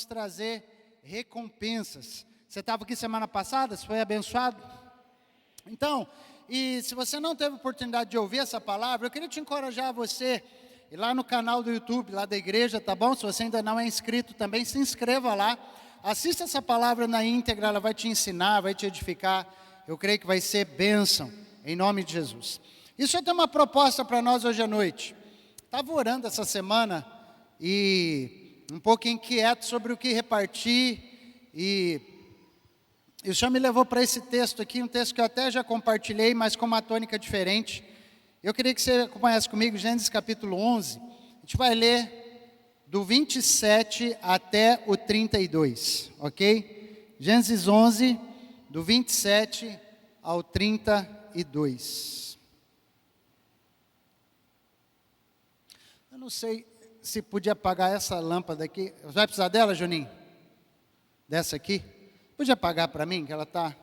trazer recompensas. Você estava aqui semana passada, você foi abençoado? Então, e se você não teve oportunidade de ouvir essa palavra, eu queria te encorajar a você ir lá no canal do YouTube, lá da igreja, tá bom? Se você ainda não é inscrito também, se inscreva lá. Assista essa palavra na íntegra, ela vai te ensinar, vai te edificar. Eu creio que vai ser bênção, em nome de Jesus. Isso tem uma proposta para nós hoje à noite. Estava orando essa semana e um pouco inquieto sobre o que repartir, e o Senhor me levou para esse texto aqui, um texto que eu até já compartilhei, mas com uma tônica diferente. Eu queria que você acompanhasse comigo Gênesis capítulo 11, a gente vai ler do 27 até o 32, ok? Gênesis 11, do 27 ao 32. Eu não sei se podia apagar essa lâmpada aqui. Vai precisar dela, Juninho? Dessa aqui? Podia apagar para mim, que ela está...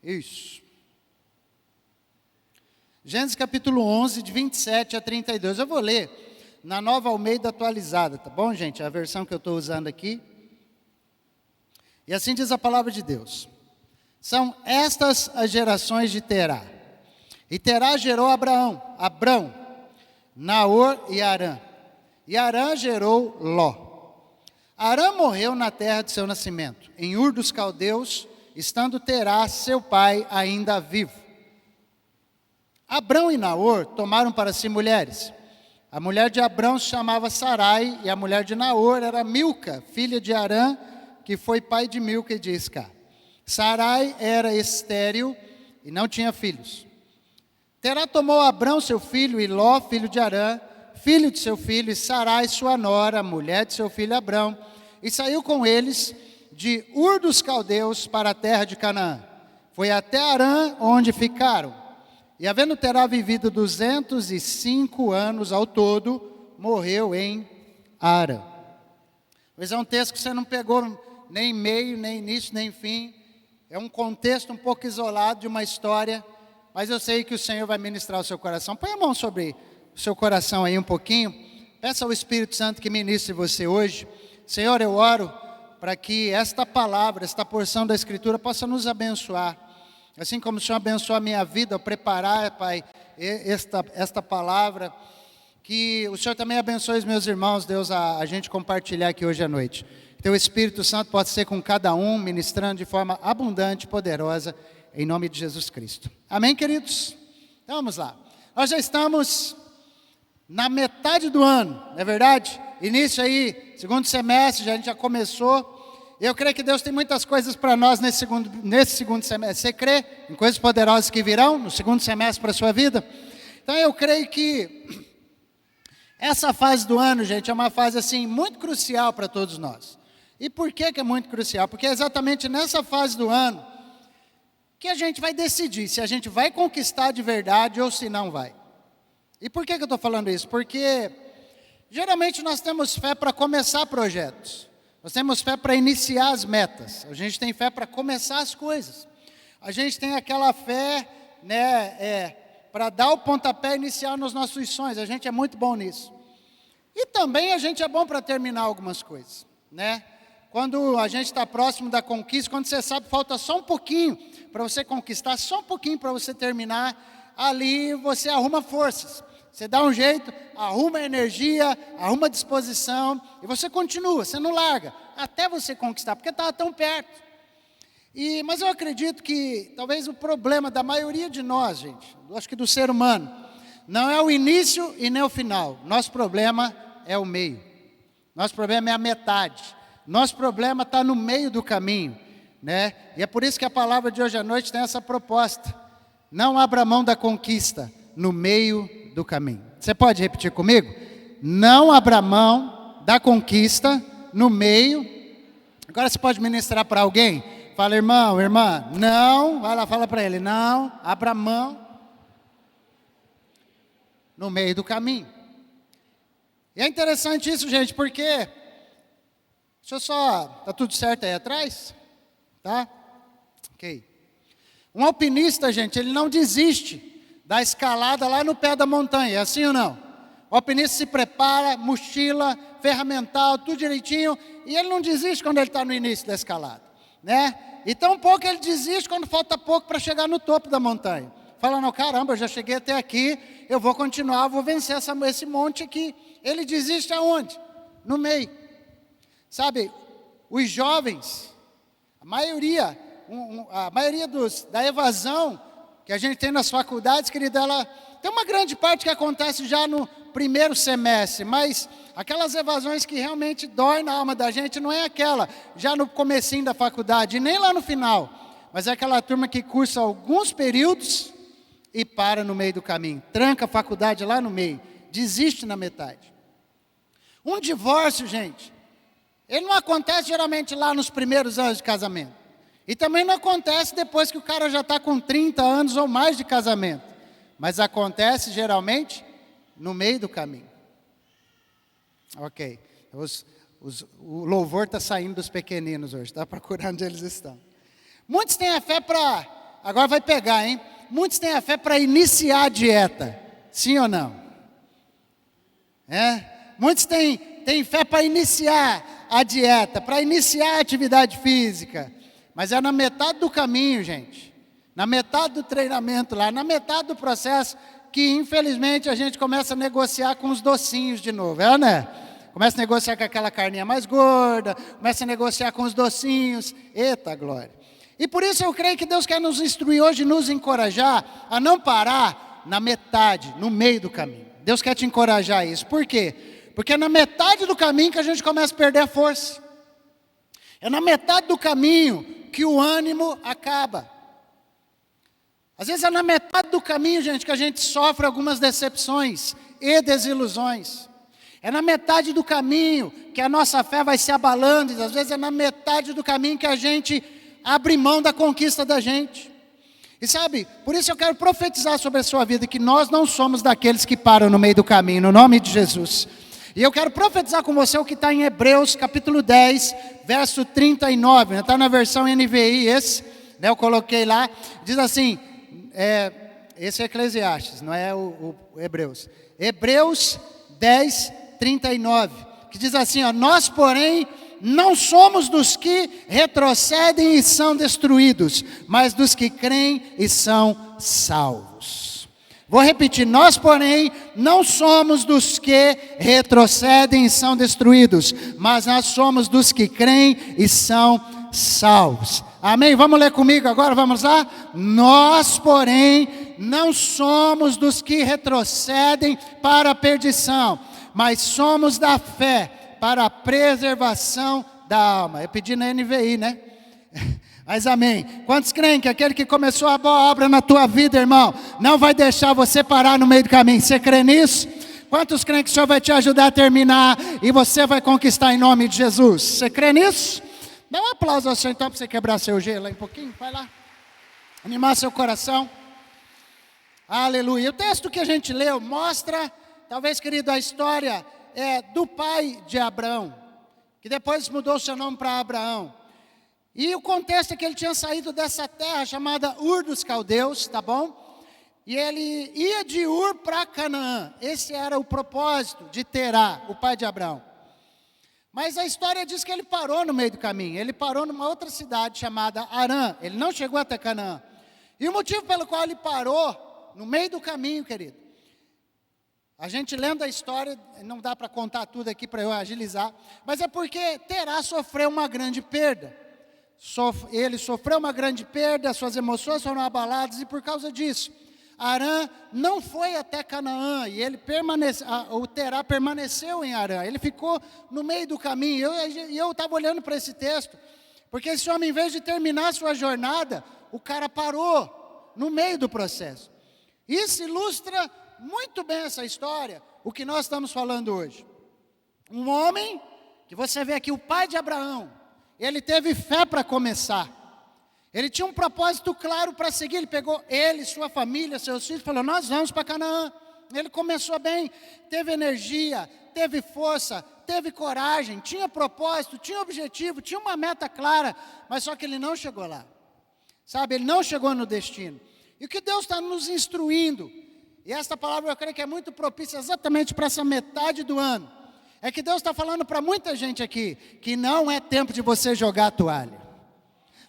Isso. Gênesis capítulo 11, de 27 a 32. Eu vou ler na Nova Almeida atualizada, tá bom, gente? É a versão que eu estou usando aqui. E assim diz a palavra de Deus. São estas as gerações de Terá. E Terá gerou Abrão, Naor e Harã. E Harã gerou Ló. Harã morreu na terra de seu nascimento, em Ur dos Caldeus, estando Terá, seu pai, ainda vivo. Abrão e Naor tomaram para si mulheres. A mulher de Abrão se chamava Sarai, e a mulher de Naor era Milca, filha de Harã, que foi pai de Milca e de Isca. Sarai era estéril e não tinha filhos. Terá tomou Abrão seu filho, e Ló, filho de Harã, filho de seu filho, e Sarai, sua nora, mulher de seu filho Abrão, e saiu com eles de Ur dos Caldeus para a terra de Canaã. Foi até Harã, onde ficaram. E havendo Terá vivido 205 anos ao todo, morreu em Harã. Pois é um texto que você não pegou nem meio, nem início, nem fim. É um contexto um pouco isolado de uma história, mas eu sei que o Senhor vai ministrar o seu coração. Põe a mão sobre o seu coração aí um pouquinho. Peça ao Espírito Santo que ministre você hoje. Senhor, eu oro para que esta palavra, esta porção da Escritura possa nos abençoar. Assim como o Senhor abençoou a minha vida ao preparar, Pai, esta palavra, que o Senhor também abençoe os meus irmãos, Deus, a gente compartilhar aqui hoje à noite. Que Teu Espírito Santo possa ser com cada um, ministrando de forma abundante e poderosa, em nome de Jesus Cristo. Amém, queridos? Então vamos lá. Nós já estamos na metade do ano, não é verdade? Início aí, segundo semestre, a gente já começou. Eu creio que Deus tem muitas coisas para nós nesse segundo semestre. Você crê em coisas poderosas que virão no segundo semestre para a sua vida? Então eu creio que essa fase do ano, gente, é uma fase assim muito crucial para todos nós. E por que é muito crucial? Porque é exatamente nessa fase do ano que a gente vai decidir se a gente vai conquistar de verdade ou se não vai. E por que eu estou falando isso? Porque geralmente nós temos fé para começar projetos. Nós temos fé para iniciar as metas. A gente tem fé para começar as coisas. A gente tem aquela fé, para dar o pontapé inicial nos nossos sonhos. A gente é muito bom nisso. E também a gente é bom para terminar algumas coisas, né? Quando a gente está próximo da conquista, quando você sabe, falta só um pouquinho para você conquistar, só um pouquinho para você terminar, ali você arruma forças. Você dá um jeito, arruma energia, arruma disposição, e você continua, você não larga, até você conquistar, porque estava tão perto. Mas eu acredito que talvez o problema da maioria de nós, gente, eu acho que do ser humano, não é o início e nem o final. Nosso problema é o meio. Nosso problema é a metade. Nosso problema está no meio do caminho, né? E é por isso que a palavra de hoje à noite tem essa proposta. Não abra mão da conquista no meio do caminho. Você pode repetir comigo? Não abra mão da conquista no meio. Agora você pode ministrar para alguém? Fala, irmão, irmã, não. Vai lá, fala para ele, não abra mão no meio do caminho. E é interessante isso, gente, porque... Deixa eu só... Está tudo certo aí atrás? Tá? Ok. Um alpinista, gente, ele não desiste da escalada lá no pé da montanha. É assim ou não? O alpinista se prepara, mochila, ferramental, tudo direitinho, e ele não desiste quando ele está no início da escalada, né? E tão pouco ele desiste quando falta pouco para chegar no topo da montanha. Fala, não, caramba, eu já cheguei até aqui, eu vou continuar, vou vencer esse monte aqui. Ele desiste aonde? No meio. Sabe, os jovens, a maioria da evasão que a gente tem nas faculdades, querida, ela tem uma grande parte que acontece já no primeiro semestre, mas aquelas evasões que realmente dói na alma da gente não é aquela já no comecinho da faculdade, nem lá no final, mas é aquela turma que cursa alguns períodos e para no meio do caminho, tranca a faculdade lá no meio, desiste na metade. Um divórcio, gente, ele não acontece geralmente lá nos primeiros anos de casamento. E também não acontece depois que o cara já está com 30 anos ou mais de casamento. Mas acontece geralmente no meio do caminho. Ok. O louvor está saindo dos pequeninos hoje. Está procurando onde eles estão. Muitos têm a fé para... Agora vai pegar, hein? Muitos têm a fé para iniciar a dieta. Sim ou não? Muitos têm fé para iniciar a dieta, para iniciar a atividade física. Mas é na metade do caminho, gente. Na metade do treinamento lá, na metade do processo, que infelizmente a gente começa a negociar com os docinhos de novo, né? Começa a negociar com aquela carninha mais gorda, começa a negociar com os docinhos. Eita glória. E por isso eu creio que Deus quer nos instruir hoje, nos encorajar a não parar na metade, no meio do caminho. Deus quer te encorajar a isso. Por quê? Porque é na metade do caminho que a gente começa a perder a força. É na metade do caminho que o ânimo acaba. Às vezes é na metade do caminho, gente, que a gente sofre algumas decepções e desilusões. É na metade do caminho que a nossa fé vai se abalando. E às vezes é na metade do caminho que a gente abre mão da conquista da gente. E sabe, por isso eu quero profetizar sobre a sua vida que nós não somos daqueles que param no meio do caminho, no nome de Jesus. E eu quero profetizar com você o que está em Hebreus capítulo 10, verso 39, está na versão NVI esse, né, eu coloquei lá, diz assim, esse é Eclesiastes, não é o Hebreus. Hebreus 10, 39, que diz assim, ó, nós porém não somos dos que retrocedem e são destruídos, mas dos que creem e são salvos. Vou repetir, nós porém não somos dos que retrocedem e são destruídos, mas nós somos dos que creem e são salvos. Amém? Vamos ler comigo agora, vamos lá? Nós porém não somos dos que retrocedem para a perdição, mas somos da fé para a preservação da alma. Eu pedi na NVI, né? Mas amém. Quantos creem que aquele que começou a boa obra na tua vida, irmão, não vai deixar você parar no meio do caminho? Você crê nisso? Quantos creem que o Senhor vai te ajudar a terminar e você vai conquistar em nome de Jesus? Você crê nisso? Dá um aplauso ao Senhor então para você quebrar seu gelo aí um pouquinho. Vai lá. Animar seu coração. Aleluia. O texto que a gente leu mostra, talvez, querido, a história do pai de Abraão, que depois mudou seu nome para Abraão. E o contexto é que ele tinha saído dessa terra chamada Ur dos Caldeus, tá bom? E ele ia de Ur para Canaã. Esse era o propósito de Terá, o pai de Abraão. Mas a história diz que ele parou no meio do caminho. Ele parou numa outra cidade chamada Harã. Ele não chegou até Canaã. E o motivo pelo qual ele parou no meio do caminho, querido, a gente lendo a história, não dá para contar tudo aqui para eu agilizar, mas é porque Terá sofreu uma grande perda. Ele sofreu uma grande perda, suas emoções foram abaladas e por causa disso, Harã não foi até Canaã e o Terá permaneceu em Harã. Ele ficou no meio do caminho. Eu estava olhando para esse texto, porque esse homem, em vez de terminar sua jornada, o cara parou no meio do processo. Isso ilustra muito bem essa história, o que nós estamos falando hoje. Um homem, que você vê aqui, o pai de Abraão, ele teve fé para começar. Ele tinha um propósito claro para seguir. Ele pegou ele, sua família, seus filhos, falou, nós vamos para Canaã. Ele começou bem, teve energia, teve força, teve coragem, tinha propósito, tinha objetivo, tinha uma meta clara, mas só que ele não chegou lá. Sabe, ele não chegou no destino. E o que Deus está nos instruindo e esta palavra eu creio que é muito propícia exatamente para essa metade do ano, é que Deus está falando para muita gente aqui, que não é tempo de você jogar a toalha.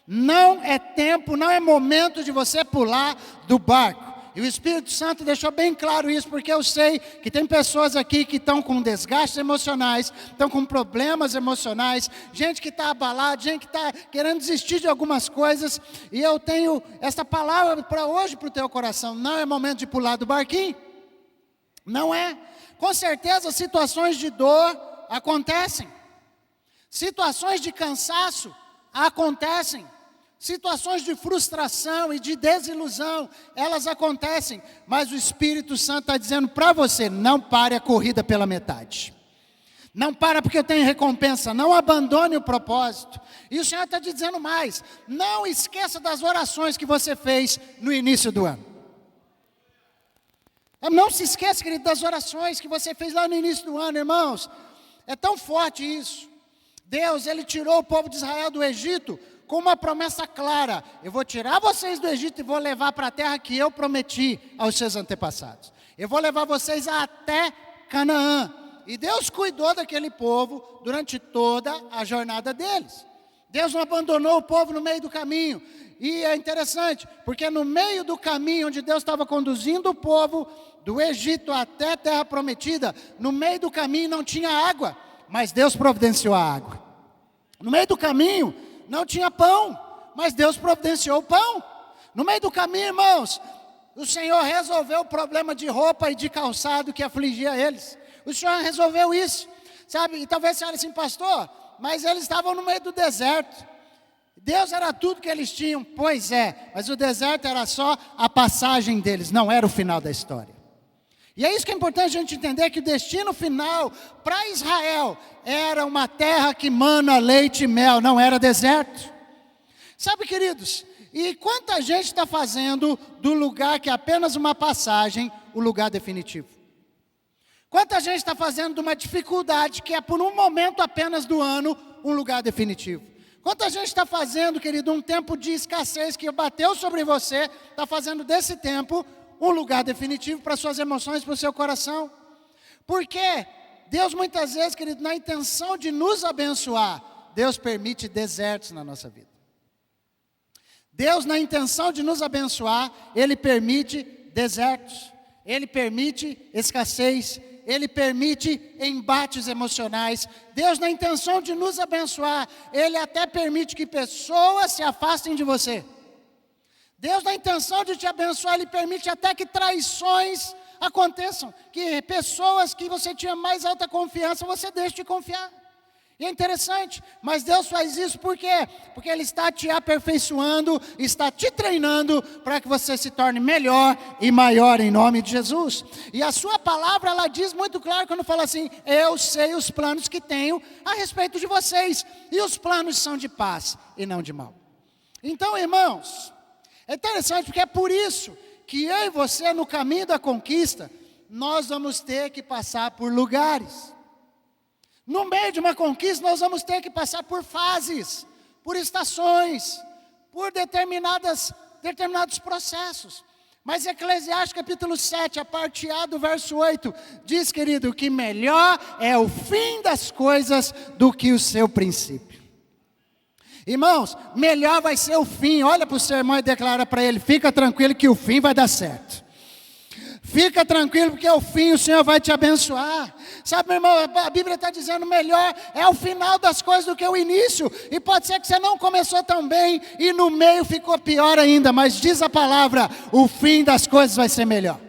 Não é tempo, não é momento de você pular do barco. E o Espírito Santo deixou bem claro isso, porque eu sei que tem pessoas aqui que estão com desgastes emocionais, estão com problemas emocionais, gente que está abalada, gente que está querendo desistir de algumas coisas, e eu tenho essa palavra para hoje para o teu coração. Não é momento de pular do barquinho, não é. Com certeza situações de dor acontecem, situações de cansaço acontecem, situações de frustração e de desilusão, elas acontecem, mas o Espírito Santo está dizendo para você, não pare a corrida pela metade. Não para porque eu tenho recompensa, não abandone o propósito. E o Senhor está te dizendo mais, não esqueça das orações que você fez no início do ano. Não se esqueça, querido, das orações que você fez lá no início do ano, irmãos. É tão forte isso. Deus, Ele tirou o povo de Israel do Egito com uma promessa clara: eu vou tirar vocês do Egito e vou levar para a terra que eu prometi aos seus antepassados. Eu vou levar vocês até Canaã. E Deus cuidou daquele povo durante toda a jornada deles. Deus não abandonou o povo no meio do caminho. E é interessante, porque no meio do caminho onde Deus estava conduzindo o povo do Egito até a terra prometida, no meio do caminho não tinha água, mas Deus providenciou a água. No meio do caminho não tinha pão, mas Deus providenciou o pão. No meio do caminho, irmãos, o Senhor resolveu o problema de roupa e de calçado que afligia eles. O Senhor resolveu isso, sabe? E talvez você olhe assim, pastor, mas eles estavam no meio do deserto. Deus era tudo que eles tinham. Pois é, mas o deserto era só a passagem deles, não era o final da história. E é isso que é importante a gente entender, que o destino final para Israel era uma terra que mana leite e mel, não era deserto. Sabe, queridos, e quanta gente está fazendo do lugar que é apenas uma passagem, o lugar definitivo? Quanta gente está fazendo de uma dificuldade que é por um momento apenas do ano, um lugar definitivo? Quanta gente está fazendo, querido, um tempo de escassez que bateu sobre você, está fazendo desse tempo um lugar definitivo para suas emoções, para o seu coração? Porque Deus muitas vezes, querido, na intenção de nos abençoar, Deus permite desertos na nossa vida. Deus, na intenção de nos abençoar, Ele permite desertos, Ele permite escassez, Ele permite embates emocionais. Deus, na intenção de nos abençoar, Ele até permite que pessoas se afastem de você. Deus, na intenção de te abençoar, Ele permite até que traições aconteçam, que pessoas que você tinha mais alta confiança, você deixe de confiar. E é interessante, mas Deus faz isso por quê? Porque Ele está te aperfeiçoando, está te treinando para que você se torne melhor e maior em nome de Jesus. E a sua palavra, ela diz muito claro quando fala assim: eu sei os planos que tenho a respeito de vocês, e os planos são de paz e não de mal. Então, irmãos, é interessante porque é por isso que eu e você, no caminho da conquista, nós vamos ter que passar por lugares. No meio de uma conquista, nós vamos ter que passar por fases, por estações, por determinados processos. Mas Eclesiastes capítulo 7, a parte A do verso 8, diz, querido, que melhor é o fim das coisas do que o seu princípio. Irmãos, melhor vai ser o fim. Olha para o seu irmão e declara para ele: fica tranquilo que o fim vai dar certo. Fica tranquilo porque o fim o Senhor vai te abençoar. Sabe, meu irmão, a Bíblia está dizendo: melhor é o final das coisas do que o início. E pode ser que você não começou tão bem e no meio ficou pior ainda. Mas diz a palavra, o fim das coisas vai ser melhor.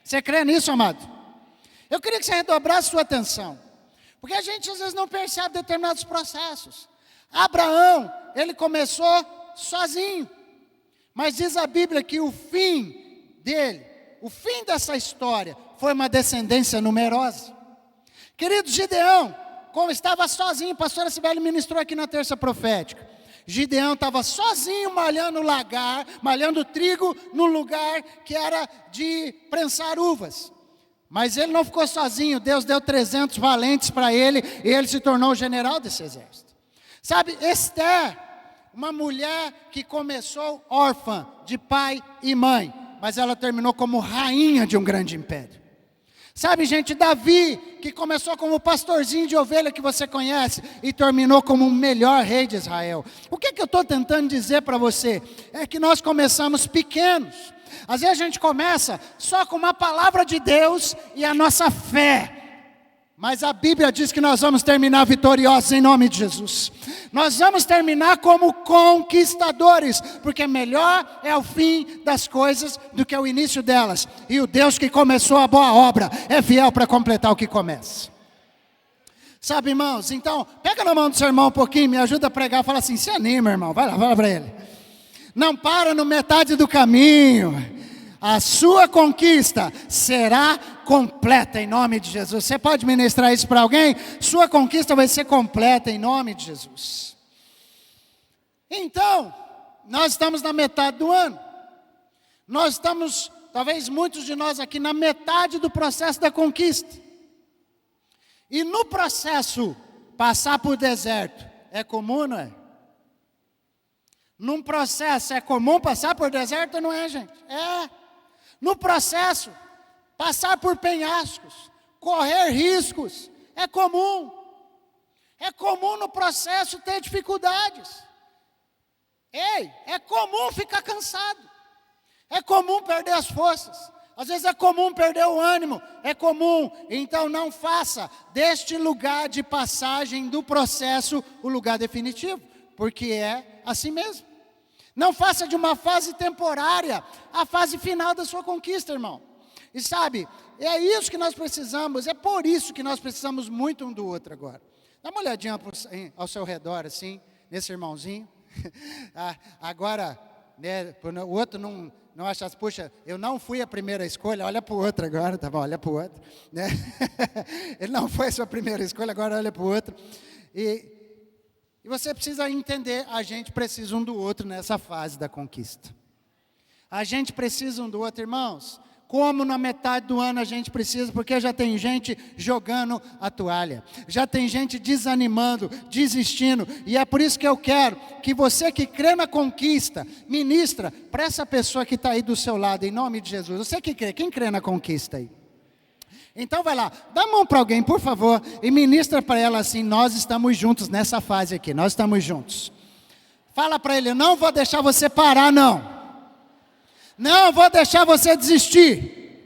Você crê nisso, amado? Eu queria que você redobrasse sua atenção, porque a gente às vezes não percebe determinados processos. Abraão, ele começou sozinho, mas diz a Bíblia que o fim dele, o fim dessa história, foi uma descendência numerosa. Querido, Gideão, como estava sozinho, a pastora Sibeli ministrou aqui na terça profética. Gideão estava sozinho malhando trigo no lugar que era de prensar uvas. Mas ele não ficou sozinho, Deus deu 300 valentes para ele, e ele se tornou o general desse exército. Sabe, Esther, uma mulher que começou órfã de pai e mãe, mas ela terminou como rainha de um grande império. Sabe, gente, Davi, que começou como pastorzinho de ovelha que você conhece, e terminou como o melhor rei de Israel. O que eu estou tentando dizer para você? É que nós começamos pequenos. Às vezes a gente começa só com uma palavra de Deus e a nossa fé. Mas a Bíblia diz que nós vamos terminar vitoriosos em nome de Jesus. Nós vamos terminar como conquistadores, porque melhor é o fim das coisas do que o início delas. E o Deus que começou a boa obra é fiel para completar o que começa. Sabe, irmãos, então, pega na mão do seu irmão um pouquinho, me ajuda a pregar, fala assim, se anima, irmão, vai lá, fala para ele. Não para no metade do caminho. A sua conquista será completa em nome de Jesus. Você pode ministrar isso para alguém? Sua conquista vai ser completa em nome de Jesus. Então, nós estamos na metade do ano. Nós estamos, talvez muitos de nós aqui, na metade do processo da conquista. E no processo, passar por deserto, é comum, não é? Num processo, é comum passar por deserto, não é, gente? É. No processo, passar por penhascos, correr riscos, é comum. É comum no processo ter dificuldades. Ei, é comum ficar cansado. É comum perder as forças. Às vezes é comum perder o ânimo. É comum. Então não faça deste lugar de passagem do processo o lugar definitivo. Porque é assim mesmo. Não faça de uma fase temporária a fase final da sua conquista, irmão. E sabe, é isso que nós precisamos, é por isso que nós precisamos muito um do outro agora. Dá uma olhadinha ao seu redor, assim, nesse irmãozinho. Agora, né, o outro não acha, puxa, eu não fui a primeira escolha, olha para o outro agora, tá bom, olha para o outro. Né? Ele não foi a sua primeira escolha, agora olha para o outro. E você precisa entender, a gente precisa um do outro nessa fase da conquista. A gente precisa um do outro, irmãos. Como na metade do ano a gente precisa, porque já tem gente jogando a toalha. Já tem gente desanimando, desistindo. E é por isso que eu quero que você que crê na conquista, ministra para essa pessoa que está aí do seu lado, em nome de Jesus. Você que crê, quem crê na conquista aí? Então vai lá, dá a mão para alguém, por favor, e ministra para ela assim, nós estamos juntos nessa fase aqui, nós estamos juntos. Fala para ele, eu não vou deixar você parar não. Não vou deixar você desistir.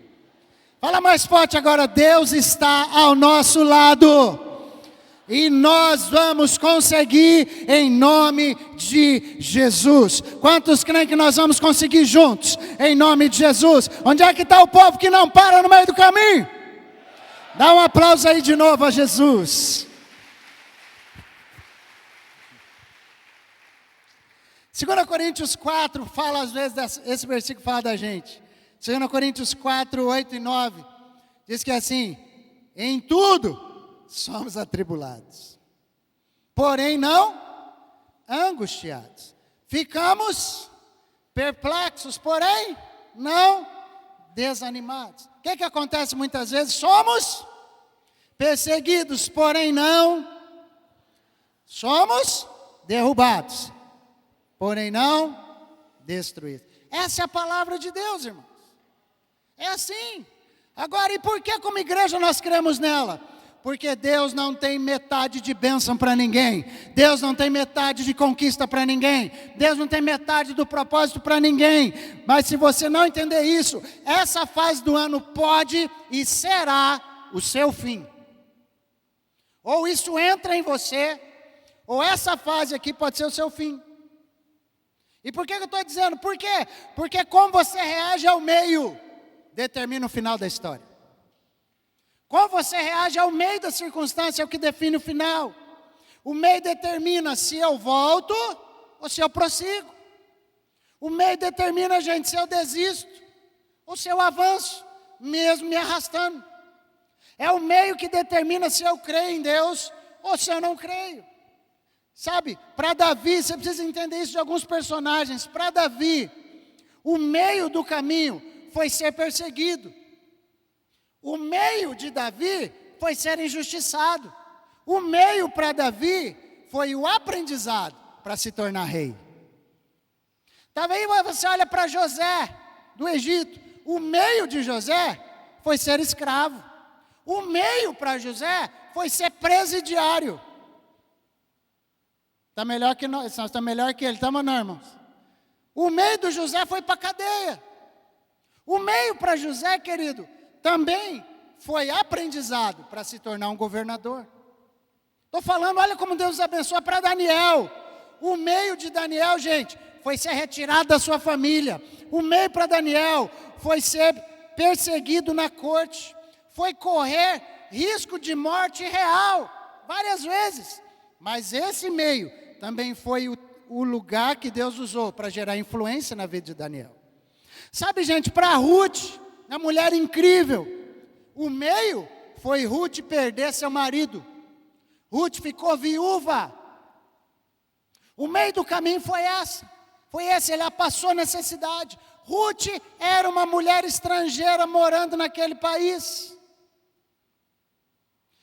Fala mais forte agora, Deus está ao nosso lado. E nós vamos conseguir em nome de Jesus. Quantos creem que nós vamos conseguir juntos? Em nome de Jesus. Onde é que está o povo que não para no meio do caminho? Dá um aplauso aí de novo a Jesus. 2 Coríntios 4 fala às vezes, esse versículo fala da gente. 2 Coríntios 4, 8 e 9. Diz que é assim, em tudo somos atribulados. Porém não angustiados. Ficamos perplexos, porém não desanimados. O que acontece muitas vezes? Somos perseguidos, porém não. Somos derrubados, porém não destruídos. Essa é a palavra de Deus, irmãos. É assim. Agora, e por que como igreja nós cremos nela? Porque Deus não tem metade de bênção para ninguém. Deus não tem metade de conquista para ninguém. Deus não tem metade do propósito para ninguém. Mas se você não entender isso, essa fase do ano pode e será o seu fim. Ou isso entra em você, ou essa fase aqui pode ser o seu fim. E por que eu estou dizendo? Por quê? Porque como você reage ao meio, determina o final da história. Como você reage ao meio da circunstância é o que define o final. O meio determina se eu volto ou se eu prossigo. O meio determina, gente, se eu desisto ou se eu avanço, mesmo me arrastando. É o meio que determina se eu creio em Deus ou se eu não creio. Sabe, para Davi, você precisa entender isso de alguns personagens. Para Davi, o meio do caminho foi ser perseguido. O meio de Davi foi ser injustiçado. O meio para Davi foi o aprendizado para se tornar rei. Talvez você olha para José, do Egito. O meio de José foi ser escravo. O meio para José foi ser presidiário. Está melhor que nós, está melhor que ele, estamos não, irmãos? O meio do José foi para a cadeia. O meio para José, querido, também foi aprendizado para se tornar um governador. Estou falando, olha como Deus abençoa para Daniel. O meio de Daniel, gente, foi ser retirado da sua família. O meio para Daniel foi ser perseguido na corte. Foi correr risco de morte real, várias vezes. Mas esse meio também foi o lugar que Deus usou para gerar influência na vida de Daniel. Sabe, gente, para Ruth, uma mulher incrível, o meio foi Ruth perder seu marido. Ruth ficou viúva. O meio do caminho foi esse, ela passou necessidade. Ruth era uma mulher estrangeira morando naquele país.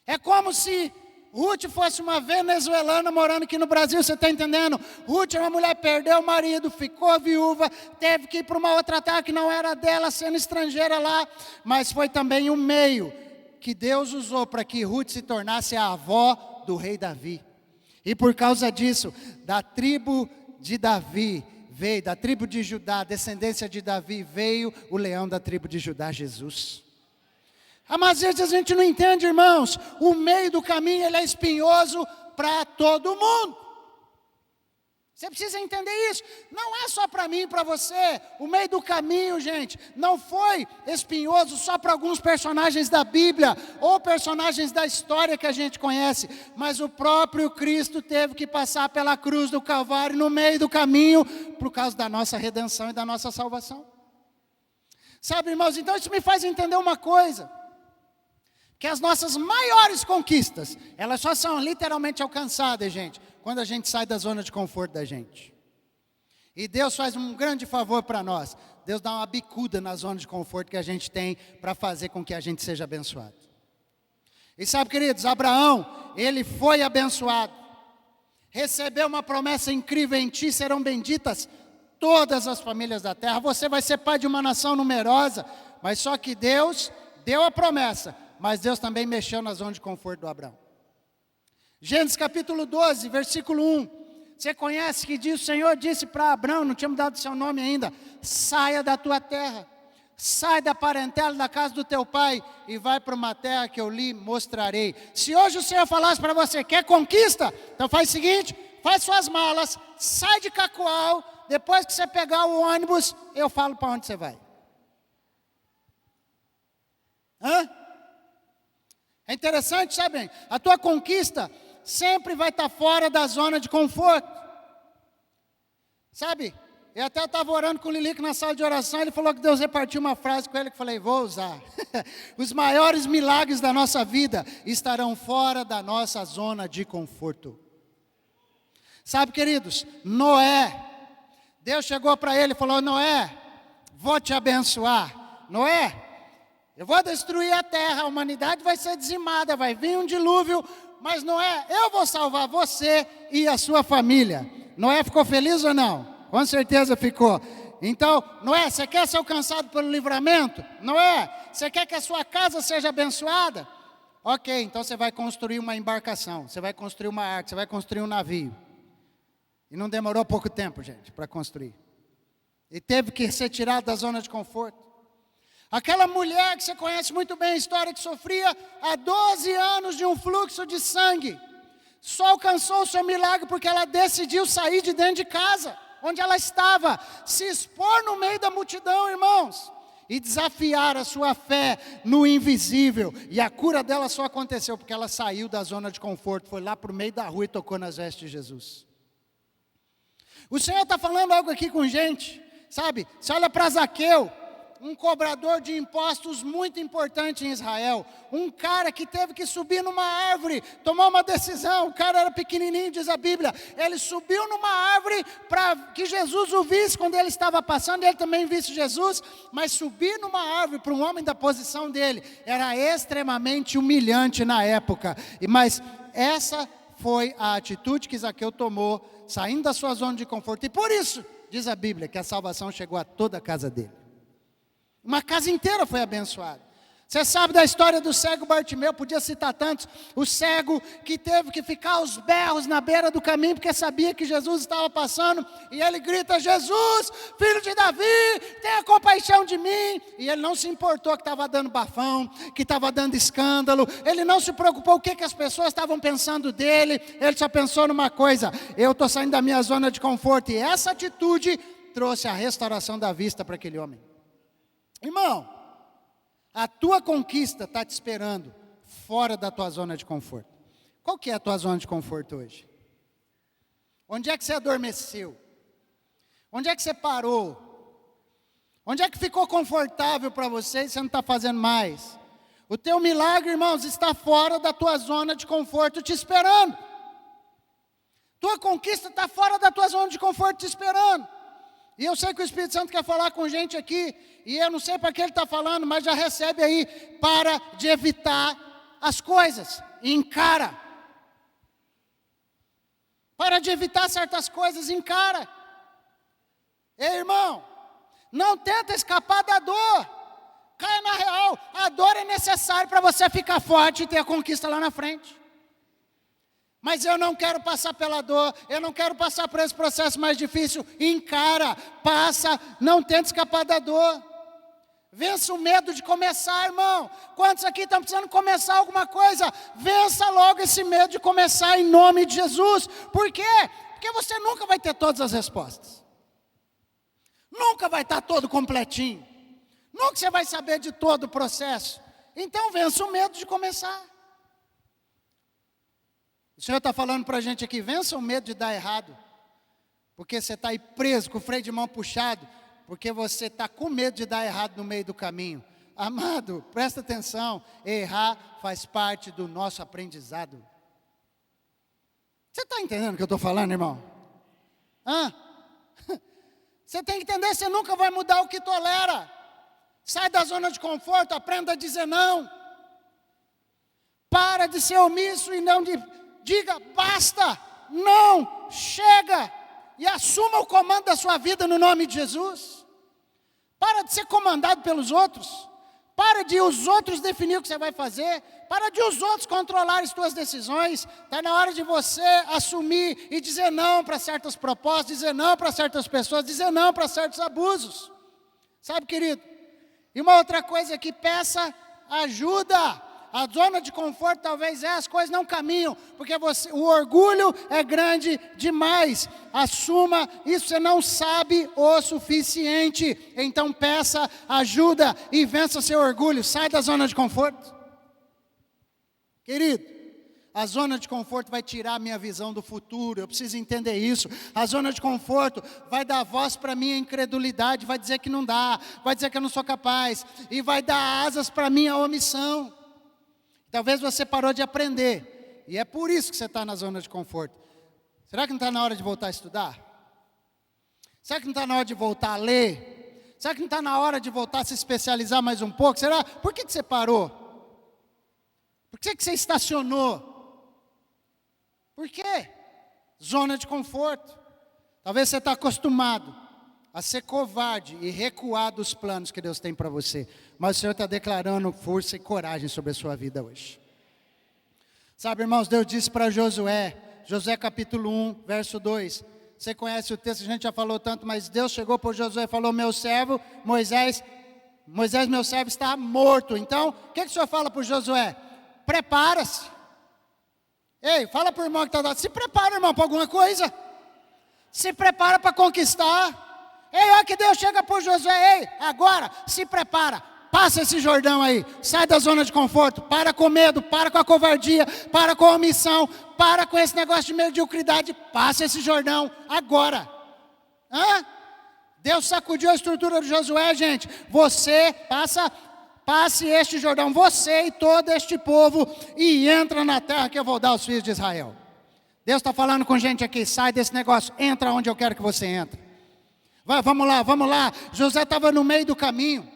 É como se Ruth fosse uma venezuelana morando aqui no Brasil, você está entendendo? Ruth é uma mulher, perdeu o marido, ficou viúva, teve que ir para uma outra terra que não era dela, sendo estrangeira lá, mas foi também um meio que Deus usou para que Ruth se tornasse a avó do rei Davi. E por causa disso, da tribo de Davi veio, da tribo de Judá, descendência de Davi, veio o leão da tribo de Judá, Jesus. Mas às vezes a gente não entende, irmãos, o meio do caminho ele é espinhoso para todo mundo. Você precisa entender isso. Não é só para mim e para você. O meio do caminho, gente, não foi espinhoso só para alguns personagens da Bíblia ou personagens da história que a gente conhece, mas o próprio Cristo teve que passar pela cruz do Calvário no meio do caminho por causa da nossa redenção e da nossa salvação. Sabe, irmãos, então isso me faz entender uma coisa, que as nossas maiores conquistas, elas só são literalmente alcançadas, gente, quando a gente sai da zona de conforto da gente. E Deus faz um grande favor para nós. Deus dá uma bicuda na zona de conforto que a gente tem para fazer com que a gente seja abençoado. E sabe, queridos, Abraão, ele foi abençoado. Recebeu uma promessa incrível: em ti serão benditas todas as famílias da terra. Você vai ser pai de uma nação numerosa. Mas só que Deus deu a promessa, mas Deus também mexeu na zona de conforto do Abraão. Gênesis capítulo 12, versículo 1. Você conhece que diz: o Senhor disse para Abraão, não tinha mudado seu nome ainda: saia da tua terra, sai da parentela da casa do teu pai e vai para uma terra que eu lhe mostrarei. Se hoje o Senhor falasse para você: quer conquista? Então faz o seguinte, faz suas malas, sai de Cacoal, depois que você pegar o ônibus, eu falo para onde você vai. É interessante, sabe? A tua conquista sempre vai estar fora da zona de conforto. Sabe? Eu até estava orando com o Lilico na sala de oração, ele falou que Deus repartiu uma frase com ele que eu falei: vou usar. Os maiores milagres da nossa vida estarão fora da nossa zona de conforto. Sabe, queridos, Noé, Deus chegou para ele e falou: Noé, vou te abençoar. Noé, eu vou destruir a terra, a humanidade vai ser dizimada, vai vir um dilúvio, mas Noé, eu vou salvar você e a sua família. Noé ficou feliz ou não? Com certeza ficou. Então, Noé, você quer ser alcançado pelo livramento? Noé, você quer que a sua casa seja abençoada? Ok, então você vai construir uma embarcação, você vai construir uma arca, você vai construir um navio. E não demorou pouco tempo, gente, para construir. E teve que ser tirado da zona de conforto. Aquela mulher que você conhece muito bem a história, que sofria há 12 anos de um fluxo de sangue, só alcançou o seu milagre porque ela decidiu sair de dentro de casa, onde ela estava, se expor no meio da multidão, irmãos, e desafiar a sua fé no invisível. E a cura dela só aconteceu porque ela saiu da zona de conforto, foi lá para o meio da rua e tocou nas vestes de Jesus. O Senhor está falando algo aqui com gente, sabe? Você olha para Zaqueu, um cobrador de impostos muito importante em Israel, um cara que teve que subir numa árvore, tomar uma decisão. O cara era pequenininho, diz a Bíblia, ele subiu numa árvore para que Jesus o visse quando ele estava passando, ele também visse Jesus, mas subir numa árvore para um homem da posição dele, era extremamente humilhante na época, mas essa foi a atitude que Zaqueu tomou, saindo da sua zona de conforto, e por isso, diz a Bíblia, que a salvação chegou a toda a casa dele. Uma casa inteira foi abençoada. Você sabe da história do cego Bartimeu, podia citar tantos. O cego que teve que ficar aos berros na beira do caminho, porque sabia que Jesus estava passando. E ele grita: Jesus, filho de Davi, tenha compaixão de mim. E ele não se importou que estava dando bafão, que estava dando escândalo. Ele não se preocupou o que as pessoas estavam pensando dele. Ele só pensou numa coisa: eu estou saindo da minha zona de conforto. E essa atitude trouxe a restauração da vista para aquele homem. Irmão, a tua conquista está te esperando fora da tua zona de conforto. Qual que é a tua zona de conforto hoje? Onde é que você adormeceu? Onde é que você parou? Onde é que ficou confortável para você e você não está fazendo mais? O teu milagre, irmãos, está fora da tua zona de conforto te esperando. Tua conquista está fora da tua zona de conforto te esperando. E eu sei que o Espírito Santo quer falar com gente aqui, e eu não sei para que ele está falando, mas já recebe aí: para de evitar as coisas, e encara. Para de evitar certas coisas, encara. Ei, irmão, não tenta escapar da dor, caia na real. A dor é necessária para você ficar forte e ter a conquista lá na frente. Mas eu não quero passar pela dor, eu não quero passar por esse processo mais difícil. Encara, passa, não tenta escapar da dor. Vença o medo de começar, irmão. Quantos aqui estão precisando começar alguma coisa? Vença logo esse medo de começar em nome de Jesus. Por quê? Porque você nunca vai ter todas as respostas. Nunca vai estar todo completinho. Nunca você vai saber de todo o processo. Então vença o medo de começar. O Senhor está falando para a gente aqui: vença o medo de dar errado. Porque você está aí preso, com o freio de mão puxado. Porque você está com medo de dar errado no meio do caminho. Amado, presta atenção. Errar faz parte do nosso aprendizado. Você está entendendo o que eu estou falando, irmão? Você tem que entender, você nunca vai mudar o que tolera. Sai da zona de conforto, aprenda a dizer não. Para de ser omisso e não diga basta, não, chega. E assuma o comando da sua vida no nome de Jesus. Para de ser comandado pelos outros. Para de os outros definir o que você vai fazer. Para de os outros controlarem as suas decisões. Está na hora de você assumir e dizer não para certas propostas, dizer não para certas pessoas, dizer não para certos abusos. Sabe, querido? E uma outra coisa aqui: peça ajuda. A zona de conforto talvez as coisas não caminham, porque o orgulho é grande demais. Assuma isso, você não sabe o suficiente. Então peça ajuda e vença seu orgulho. Sai da zona de conforto. Querido, a zona de conforto vai tirar a minha visão do futuro. Eu preciso entender isso. A zona de conforto vai dar voz para a minha incredulidade. Vai dizer que não dá, vai dizer que eu não sou capaz. E vai dar asas para a minha omissão. Talvez você parou de aprender, e é por isso que você está na zona de conforto. Será que não está na hora de voltar a estudar? Será que não está na hora de voltar a ler? Será que não está na hora de voltar a se especializar mais um pouco? Será? Por que você parou? Por que você estacionou? Por quê? Zona de conforto. Talvez você está acostumado a ser covarde e recuar dos planos que Deus tem para você. Mas o Senhor está declarando força e coragem sobre a sua vida hoje. Sabe, irmãos, Deus disse para Josué capítulo 1, verso 2. Você conhece o texto, a gente já falou tanto, mas Deus chegou para Josué e falou: meu servo, Moisés, meu servo está morto. Então, o que o Senhor fala para Josué? Prepara-se. Ei, fala para o irmão que está dando, se prepara, irmão, para alguma coisa. Se prepara para conquistar. Ei, olha que Deus chega para Josué: ei, agora se prepara, passa esse Jordão aí, sai da zona de conforto, para com medo, para com a covardia, para com a omissão, para com esse negócio de mediocridade, passa esse Jordão agora. Deus sacudiu a estrutura de Josué, gente. Você passe este Jordão, você e todo este povo, e entra na terra que eu vou dar aos filhos de Israel. Deus está falando com gente aqui: sai desse negócio, entra onde eu quero que você entre. Vamos lá. Josué estava no meio do caminho.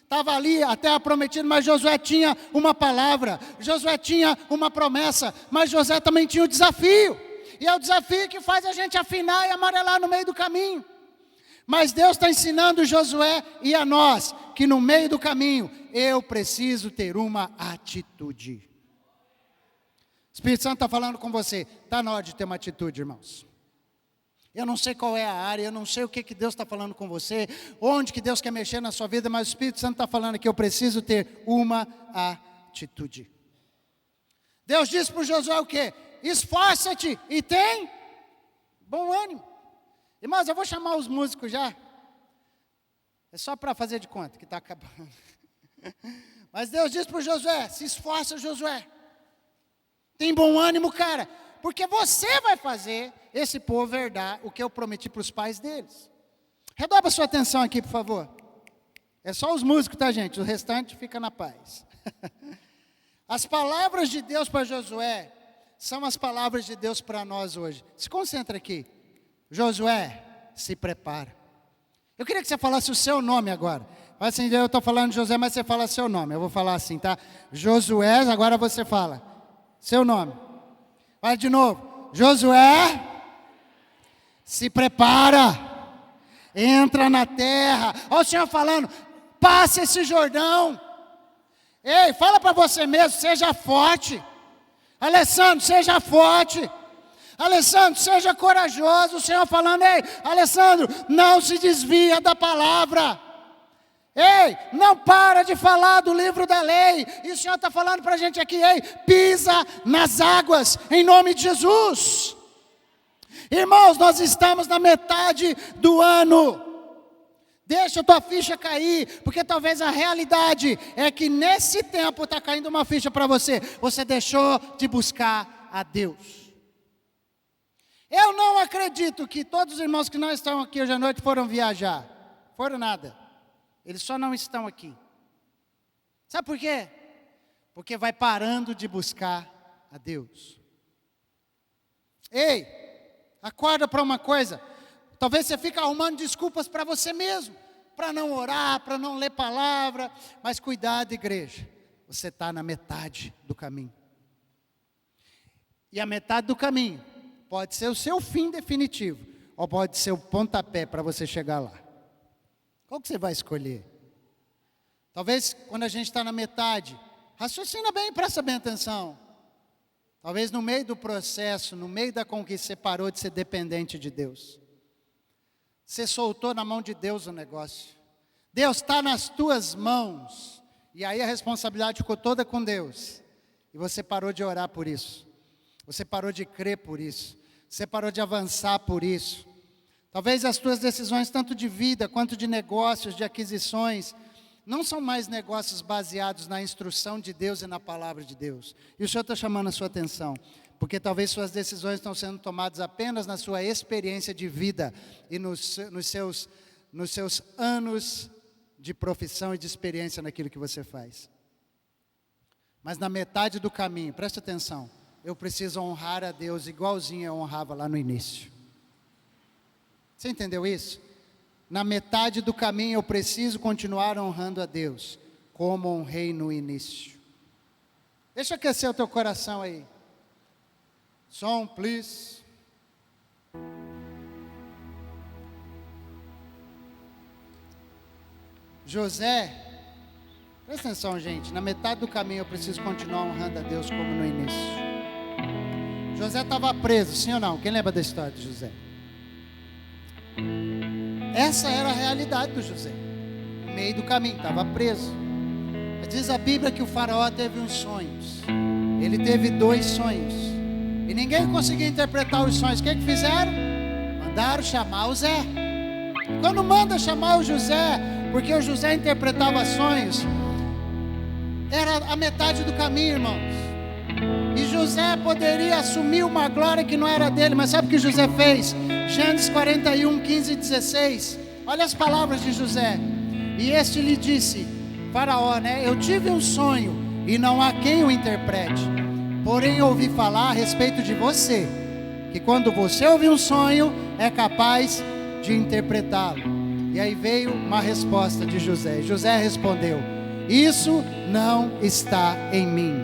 Estava ali a terra prometida, mas Josué tinha uma palavra. Josué tinha uma promessa, mas Josué também tinha o desafio. E é o desafio que faz a gente afinar e amarelar no meio do caminho. Mas Deus está ensinando Josué e a nós que no meio do caminho eu preciso ter uma atitude. O Espírito Santo está falando com você. Está na hora de ter uma atitude, irmãos. Eu não sei qual é a área, eu não sei o que Deus está falando com você, onde que Deus quer mexer na sua vida, mas o Espírito Santo está falando que eu preciso ter uma atitude. Deus disse para o Josué o quê? Esforça-te e tem bom ânimo. Irmãos, eu vou chamar os músicos já. É só para fazer de conta que está acabando. Mas Deus disse para o Josué, se esforça, Josué. Tem bom ânimo, cara. Porque você vai fazer esse povo herdar o que eu prometi para os pais deles. Redobra sua atenção aqui, por favor. É só os músicos, tá, gente? O restante fica na paz. As palavras de Deus para Josué são as palavras de Deus para nós hoje. Se concentra aqui. Josué, se prepara. Eu queria que você falasse o seu nome agora. Assim, eu estou falando de Josué, mas você fala seu nome. Eu vou falar assim, tá? Josué, agora você fala seu nome. Vai de novo. Josué, se prepara. Entra na terra. Olha o Senhor falando, passe esse Jordão. Ei, fala para você mesmo, seja forte. Alessandro, seja forte. Alessandro, seja corajoso. O Senhor falando, ei, Alessandro, não se desvia da palavra. Ei, não para de falar do livro da lei. E o Senhor está falando para a gente aqui, ei, pisa nas águas, em nome de Jesus. Irmãos, nós estamos na metade do ano. Deixa a tua ficha cair, porque talvez a realidade é que nesse tempo está caindo uma ficha para você. Você deixou de buscar a Deus. Eu não acredito que todos os irmãos que não estão aqui hoje à noite foram viajar. Foram nada. Eles só não estão aqui. Sabe por quê? Porque vai parando de buscar a Deus. Ei, acorda para uma coisa. Talvez você fique arrumando desculpas para você mesmo. Para não orar, para não ler palavra. Mas cuidado, igreja. Você está na metade do caminho. E a metade do caminho pode ser o seu fim definitivo. Ou pode ser o pontapé para você chegar lá. Qual que você vai escolher? Talvez quando a gente está na metade, raciocina bem e presta bem atenção. Talvez no meio do processo, no meio da conquista, você parou de ser dependente de Deus. Você soltou na mão de Deus o negócio. Deus está nas tuas mãos. E aí a responsabilidade ficou toda com Deus. E você parou de orar por isso. Você parou de crer por isso. Você parou de avançar por isso. Talvez as tuas decisões, tanto de vida quanto de negócios, de aquisições, não são mais negócios baseados na instrução de Deus e na palavra de Deus. E o Senhor está chamando a sua atenção, porque talvez suas decisões estão sendo tomadas apenas na sua experiência de vida e nos seus anos de profissão e de experiência naquilo que você faz. Mas na metade do caminho, preste atenção, eu preciso honrar a Deus igualzinho eu honrava lá no início. Você entendeu isso? Na metade do caminho eu preciso continuar honrando a Deus, como honrei no início. Deixa aquecer o teu coração aí. Som, please. José, presta atenção, gente. Na metade do caminho eu preciso continuar honrando a Deus como no início. José estava preso, sim ou não? Quem lembra da história de José? Essa era a realidade do José. No meio do caminho, estava preso. Diz a Bíblia que o faraó teve uns sonhos. Ele teve 2 sonhos. E ninguém conseguia interpretar os sonhos. O que fizeram? Mandaram chamar o Zé. Quando manda chamar o José, porque o José interpretava sonhos, era a metade do caminho, irmãos. E José poderia assumir uma glória que não era dele, mas sabe o que José fez? Gênesis 41, 15 e 16. Olha as palavras de José. E este lhe disse, faraó, né? Eu tive um sonho e não há quem o interprete. Porém ouvi falar a respeito de você, que quando você ouvir um sonho, é capaz de interpretá-lo. E aí veio uma resposta de José. José respondeu, isso não está em mim,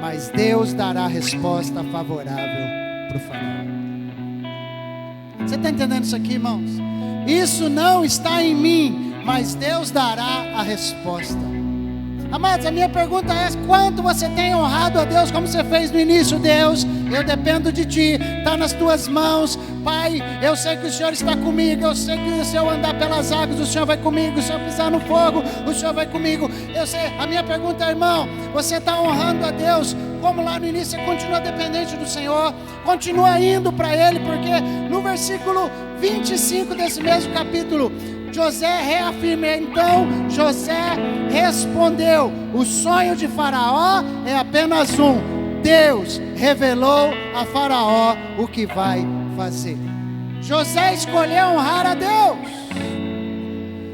mas Deus dará resposta favorável para o faraó. Você está entendendo isso aqui, irmãos? Isso não está em mim, mas Deus dará a resposta. Amados, a minha pergunta é: quanto você tem honrado a Deus, como você fez no início? Deus, eu dependo de Ti, está nas Tuas mãos. Pai, eu sei que o Senhor está comigo, eu sei que se eu andar pelas águas, o Senhor vai comigo, se eu pisar no fogo, o Senhor vai comigo. Eu sei, a minha pergunta é: irmão, você está honrando a Deus, como lá no início você continua dependente do Senhor, continua indo para Ele, porque no versículo 25 desse mesmo capítulo, José reafirma. Então José respondeu: o sonho de Faraó é apenas um. Deus revelou a Faraó o que vai fazer. José escolheu honrar a Deus.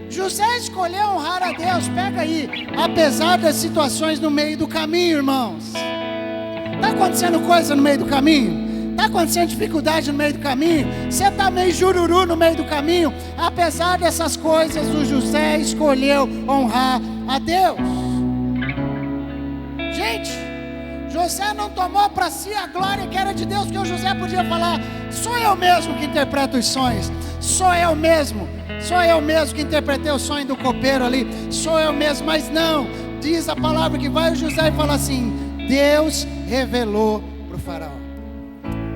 José escolheu honrar a Deus. Pega aí, apesar das situações no meio do caminho, irmãos. Está acontecendo coisa no meio do caminho? Está acontecendo dificuldade no meio do caminho? Você está meio jururu no meio do caminho? Apesar dessas coisas, o José escolheu honrar a Deus. Gente, José não tomou para si a glória que era de Deus, que o José podia falar: sou eu mesmo que interpreto os sonhos, sou eu mesmo que interpretei o sonho do copeiro ali, sou eu mesmo. Mas não, diz a palavra que vai o José e fala assim: Deus revelou para o faraó.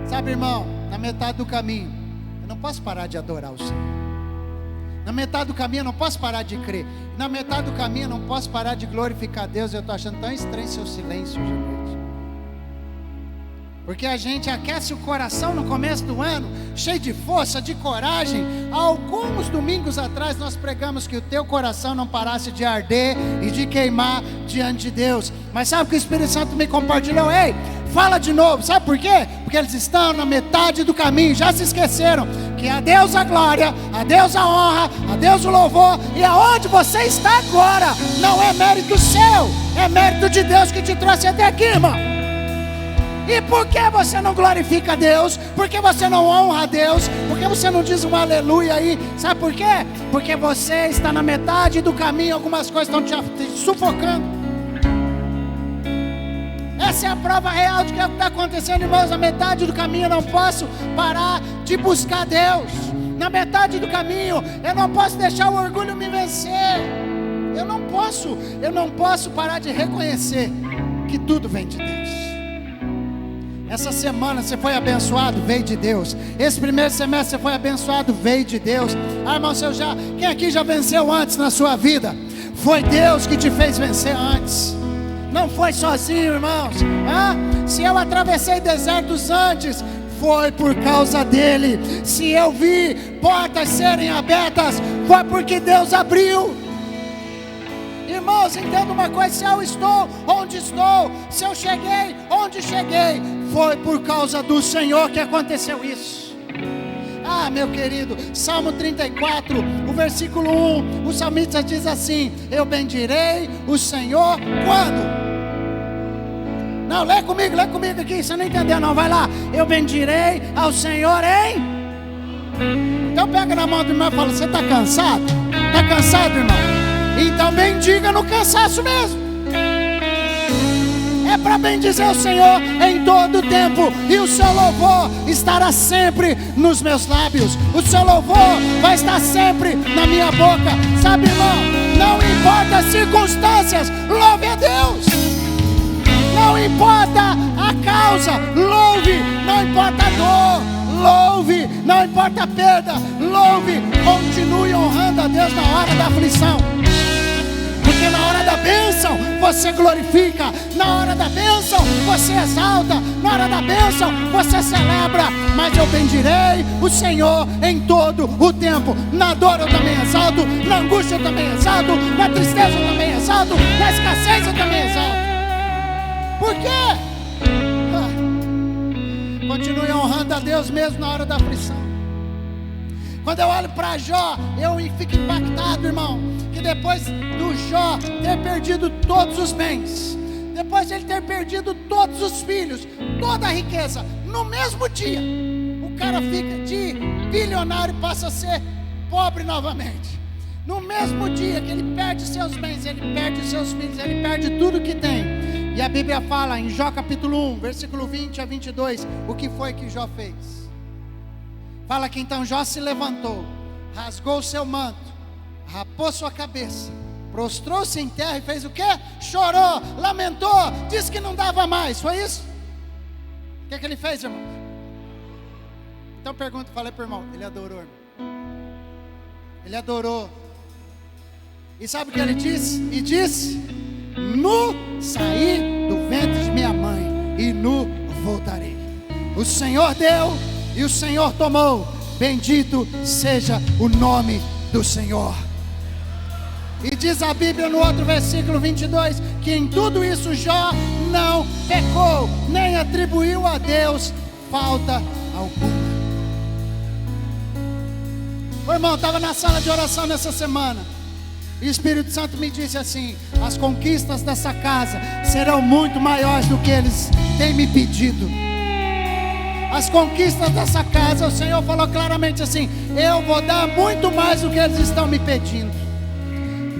Sabe, irmão, na metade do caminho, eu não posso parar de adorar o Senhor. Na metade do caminho eu não posso parar de crer. Na metade do caminho eu não posso parar de glorificar a Deus. Eu estou achando tão estranho seu silêncio hoje à noite. Porque a gente aquece o coração no começo do ano, cheio de força, de coragem. Há alguns domingos atrás nós pregamos que o teu coração não parasse de arder e de queimar diante de Deus. Mas sabe o que o Espírito Santo me compartilhou? Ei, fala de novo. Sabe por quê? Porque eles estão na metade do caminho, já se esqueceram que a Deus a glória, a Deus a honra, a Deus o louvor. E aonde você está agora não é mérito seu, é mérito de Deus que te trouxe até aqui, irmão. E por que você não glorifica a Deus? Por que você não honra a Deus? Por que você não diz um aleluia aí? Sabe por quê? Porque você está na metade do caminho, algumas coisas estão te sufocando. Essa é a prova real de que é o que está acontecendo, irmãos. Na metade do caminho eu não posso parar de buscar Deus. Na metade do caminho eu não posso deixar o orgulho me vencer. Eu não posso parar de reconhecer que tudo vem de Deus. Essa semana você foi abençoado, veio de Deus. Esse primeiro semestre você foi abençoado, veio de Deus. Ah, irmão, quem aqui já venceu antes na sua vida? Foi Deus que te fez vencer antes. Não foi sozinho, irmãos. Se eu atravessei desertos antes, foi por causa dele. Se eu vi portas serem abertas, foi porque Deus abriu. Irmãos, entenda uma coisa: se eu estou onde estou, se eu cheguei onde cheguei, foi por causa do Senhor que aconteceu isso. Ah, meu querido, Salmo 34, o versículo 1, o salmista diz assim: eu bendirei o Senhor quando? Não, lê comigo aqui, você não entendeu não, vai lá. Eu bendirei ao Senhor em... Então pega na mão do irmão e fala: você está cansado? Está cansado, irmão? Então bendiga no cansaço mesmo. É para bendizer o Senhor em todo o tempo, e o seu louvor estará sempre nos meus lábios. O seu louvor vai estar sempre na minha boca. Sabe, irmão, não importa as circunstâncias, louve a Deus. Não importa a causa, louve. Não importa a dor, louve. Não importa a perda, louve. Continue honrando a Deus na hora da aflição. Porque na hora da bênção você glorifica, na hora da bênção você exalta, na hora da bênção você celebra. Mas eu bendirei o Senhor em todo o tempo. Na dor eu também exalto, na angústia eu também exalto, na tristeza eu também exalto, na escassez eu também exalto. Por quê? Continue honrando a Deus mesmo na hora da aflição. Quando eu olho para Jó, eu fico impactado, irmão, que depois do Jó ter perdido todos os bens, depois de ele ter perdido todos os filhos, toda a riqueza, no mesmo dia, o cara fica de bilionário e passa a ser pobre novamente. No mesmo dia que ele perde seus bens, ele perde seus filhos, ele perde tudo que tem. E a Bíblia fala em Jó capítulo 1, versículo 20 a 22, o que foi que Jó fez. Fala que então Jó se levantou, rasgou o seu manto, rapou sua cabeça, prostrou-se em terra e fez o quê? Chorou, lamentou, disse que não dava mais. Foi isso? O que ele fez, irmão? Então pergunta, falei para o irmão, ele adorou, irmão. Ele adorou. E sabe o que ele disse? E disse: nu saí do ventre de minha mãe e nu voltarei. O Senhor deu e o Senhor tomou. Bendito seja o nome do Senhor. E diz a Bíblia no outro versículo 22, que em tudo isso Jó não pecou, nem atribuiu a Deus falta alguma. O irmão, estava na sala de oração nessa semana, e o Espírito Santo me disse assim: as conquistas dessa casa serão muito maiores do que eles têm me pedido. As conquistas dessa casa, o Senhor falou claramente assim: eu vou dar muito mais do que eles estão me pedindo.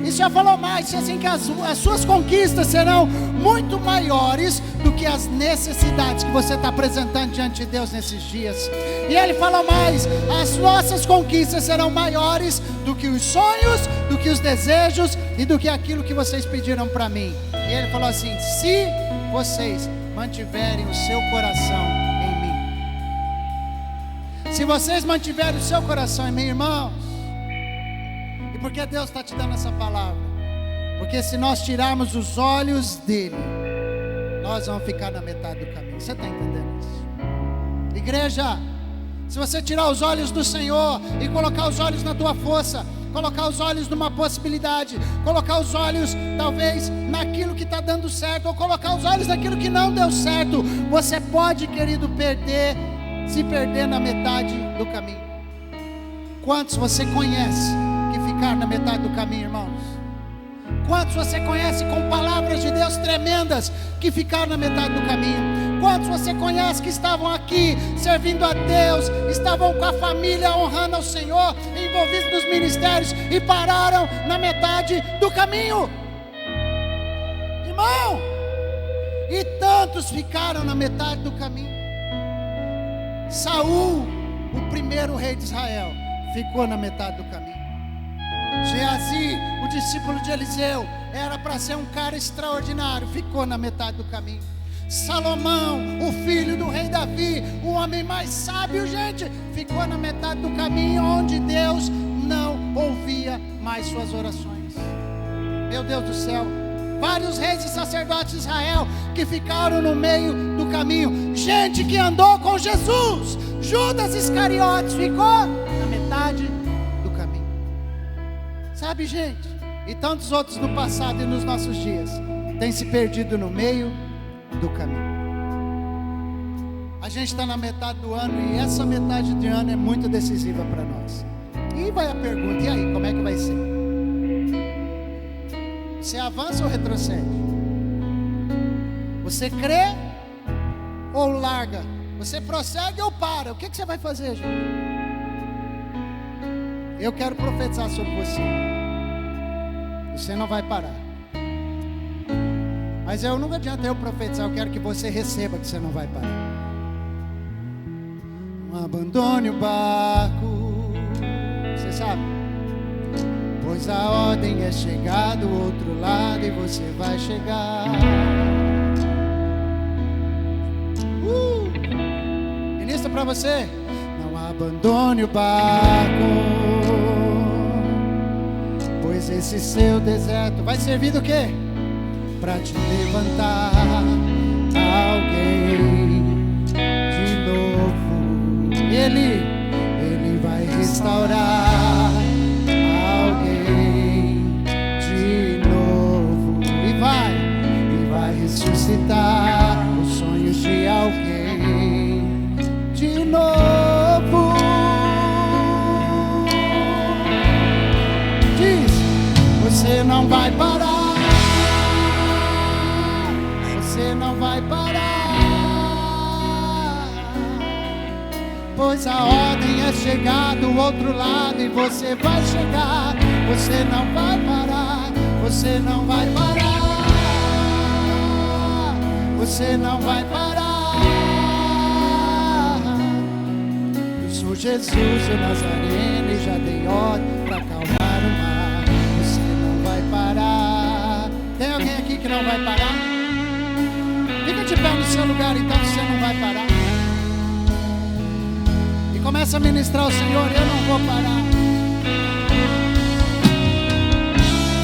E já falou mais, disse assim, que as suas conquistas serão muito maiores do que as necessidades que você está apresentando diante de Deus nesses dias. E ele falou mais: as nossas conquistas serão maiores do que os sonhos, do que os desejos e do que aquilo que vocês pediram para mim. E ele falou assim: se vocês mantiverem o seu coração em mim. Se vocês mantiverem o seu coração em mim, irmãos. Por que Deus está te dando essa palavra? Porque se nós tirarmos os olhos dele, nós vamos ficar na metade do caminho. Você está entendendo isso? Igreja, se você tirar os olhos do Senhor e colocar os olhos na tua força, colocar os olhos numa possibilidade, colocar os olhos talvez naquilo que está dando certo, ou colocar os olhos naquilo que não deu certo, você pode, querido, se perder na metade do caminho. Quantos você conhece que ficaram na metade do caminho, irmãos? Quantos você conhece com palavras de Deus tremendas que ficaram na metade do caminho? Quantos você conhece que estavam aqui servindo a Deus, estavam com a família honrando ao Senhor, envolvidos nos ministérios e pararam na metade do caminho? Irmão, e tantos ficaram na metade do caminho. Saul, o primeiro rei de Israel, ficou na metade do caminho. Geazi, o discípulo de Eliseu, era para ser um cara extraordinário, ficou na metade do caminho. Salomão, o filho do rei Davi, o homem mais sábio, gente, ficou na metade do caminho, onde Deus não ouvia mais suas orações. Meu Deus do céu, vários reis e sacerdotes de Israel que ficaram no meio do caminho. Gente que andou com Jesus. Judas Iscariotes ficou na metade do caminho. Sabe, gente, e tantos outros no passado e nos nossos dias têm se perdido no meio do caminho. A gente está na metade do ano e essa metade de ano é muito decisiva para nós. E vai a pergunta: e aí, como é que vai ser? Você avança ou retrocede? Você crê ou larga? Você prossegue ou para? O que você vai fazer, gente? Eu quero profetizar sobre você. Você não vai parar. Mas eu nunca adianta eu profetizar. Eu quero que você receba que você não vai parar. Não abandone o barco. Você sabe? Pois a ordem é chegar do outro lado e você vai chegar. Ministra para você. Não abandone o barco, pois esse seu deserto vai servir do quê? Para te levantar alguém de novo. Ele vai restaurar alguém de novo. E vai ressuscitar os sonhos de alguém de novo. Diz: você não vai parar. Você não vai parar, pois a ordem é chegar do outro lado e você vai chegar. Você não vai parar, você não vai parar, você não vai parar. Eu sou Jesus o Nazareno e já dei ordem para acalmar o mar. não vai parar? Fica de pé no seu lugar então, se você não vai parar. E começa a ministrar ao Senhor, eu não vou parar.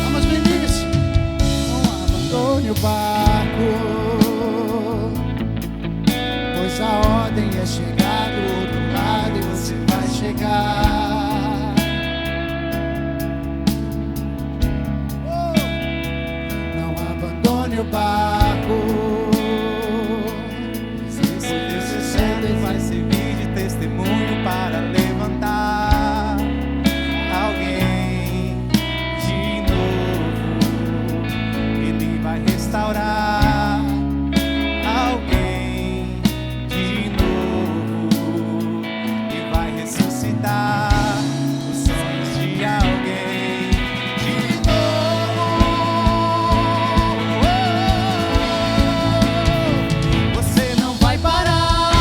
Vamos, Vinícius. Não abandone o barco, pois a ordem é chegar do outro lado e você vai chegar. Não abandone o barco, Esse cedo vai servir de testemunho para levantar alguém de novo. Ele vai restaurar alguém de novo e vai ressuscitar os sonhos de alguém de novo. Você não vai parar,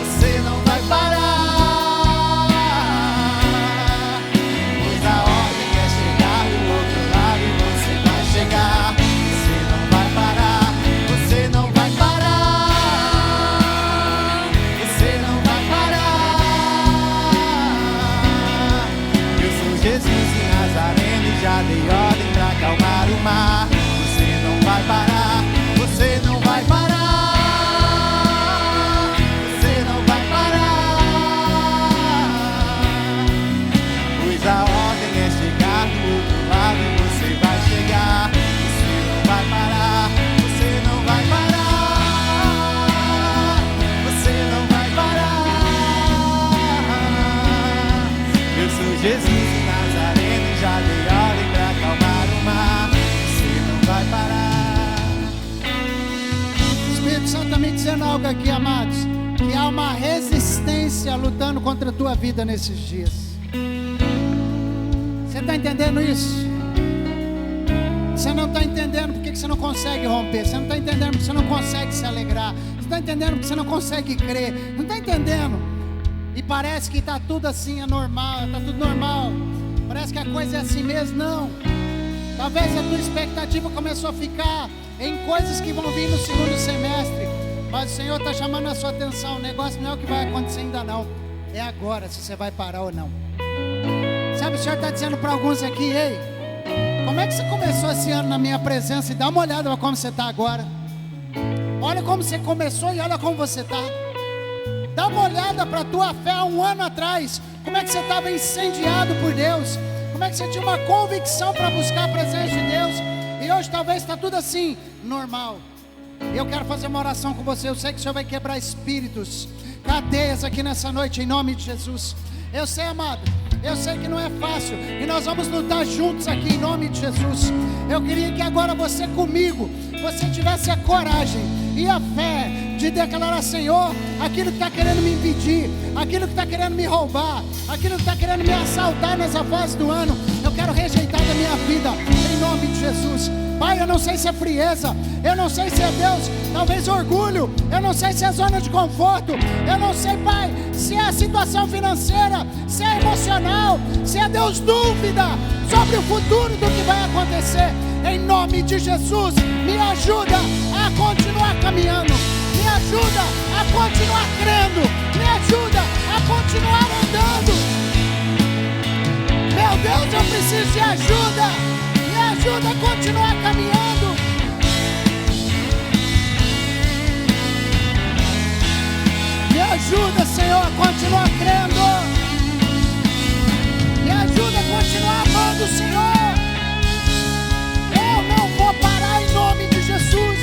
você não vai parar, pois a ordem é chegar do outro lado e você vai chegar. Você não vai parar, você não vai parar, você não vai parar. Eu sou Jesus de Nazareno e já dei ordem pra acalmar o mar. Você não vai parar, você não vai parar, você não vai parar, pois a ordem é chegar do outro lado e você vai chegar. Você não vai parar, você não vai parar, você não vai parar. Eu sou Jesus de Nazareno e já dei ordem pra acalmar o mar. Você não vai parar. o Espírito Santo está me dizendo algo aqui, amados, que há uma resistência lutando contra a tua vida nesses dias. Você está entendendo isso? Você não está entendendo porque que você não consegue romper. Você não está entendendo porque você não consegue se alegrar. Você está entendendo porque você não consegue crer. Não está entendendo. E parece que está tudo assim, é normal, está tudo normal. Parece que a coisa é assim mesmo. Não. Talvez a tua expectativa começou a ficar em coisas que vão vir no segundo semestre. Mas o Senhor está chamando a sua atenção. O negócio não é o que vai acontecer ainda não. É agora se você vai parar ou não. Sabe, o Senhor está dizendo para alguns aqui: ei, como é que você começou esse ano na minha presença? E dá uma olhada para como você está agora. Olha como você começou e olha como você está. Dá uma olhada para a tua fé há um ano atrás. Como é que você estava incendiado por Deus? Como é que você tinha uma convicção para buscar a presença de Deus? E hoje talvez está tudo assim, normal. Eu quero fazer uma oração com você. Eu sei que o Senhor vai quebrar espíritos, cadeias aqui nessa noite, em nome de Jesus. Eu sei, amado, eu sei que não é fácil, e nós vamos lutar juntos aqui em nome de Jesus. Eu queria que agora você comigo, você tivesse a coragem e a fé de declarar: Senhor, aquilo que está querendo me impedir, aquilo que está querendo me roubar, aquilo que está querendo me assaltar nessa fase do ano, eu quero rejeitar da minha vida, em nome de Jesus. Pai, eu não sei se é frieza, eu não sei se é Deus, talvez orgulho, eu não sei se é zona de conforto, eu não sei, Pai, se é a situação financeira, se é emocional, se é, Deus, dúvida sobre o futuro do que vai acontecer. Em nome de Jesus, me ajuda a continuar caminhando, me ajuda a continuar crendo, me ajuda a continuar andando. Meu Deus, eu preciso de ajuda. Me ajuda a continuar caminhando. Me ajuda, Senhor, a continuar crendo. Me ajuda a continuar amando o Senhor. Eu não vou parar em nome de Jesus.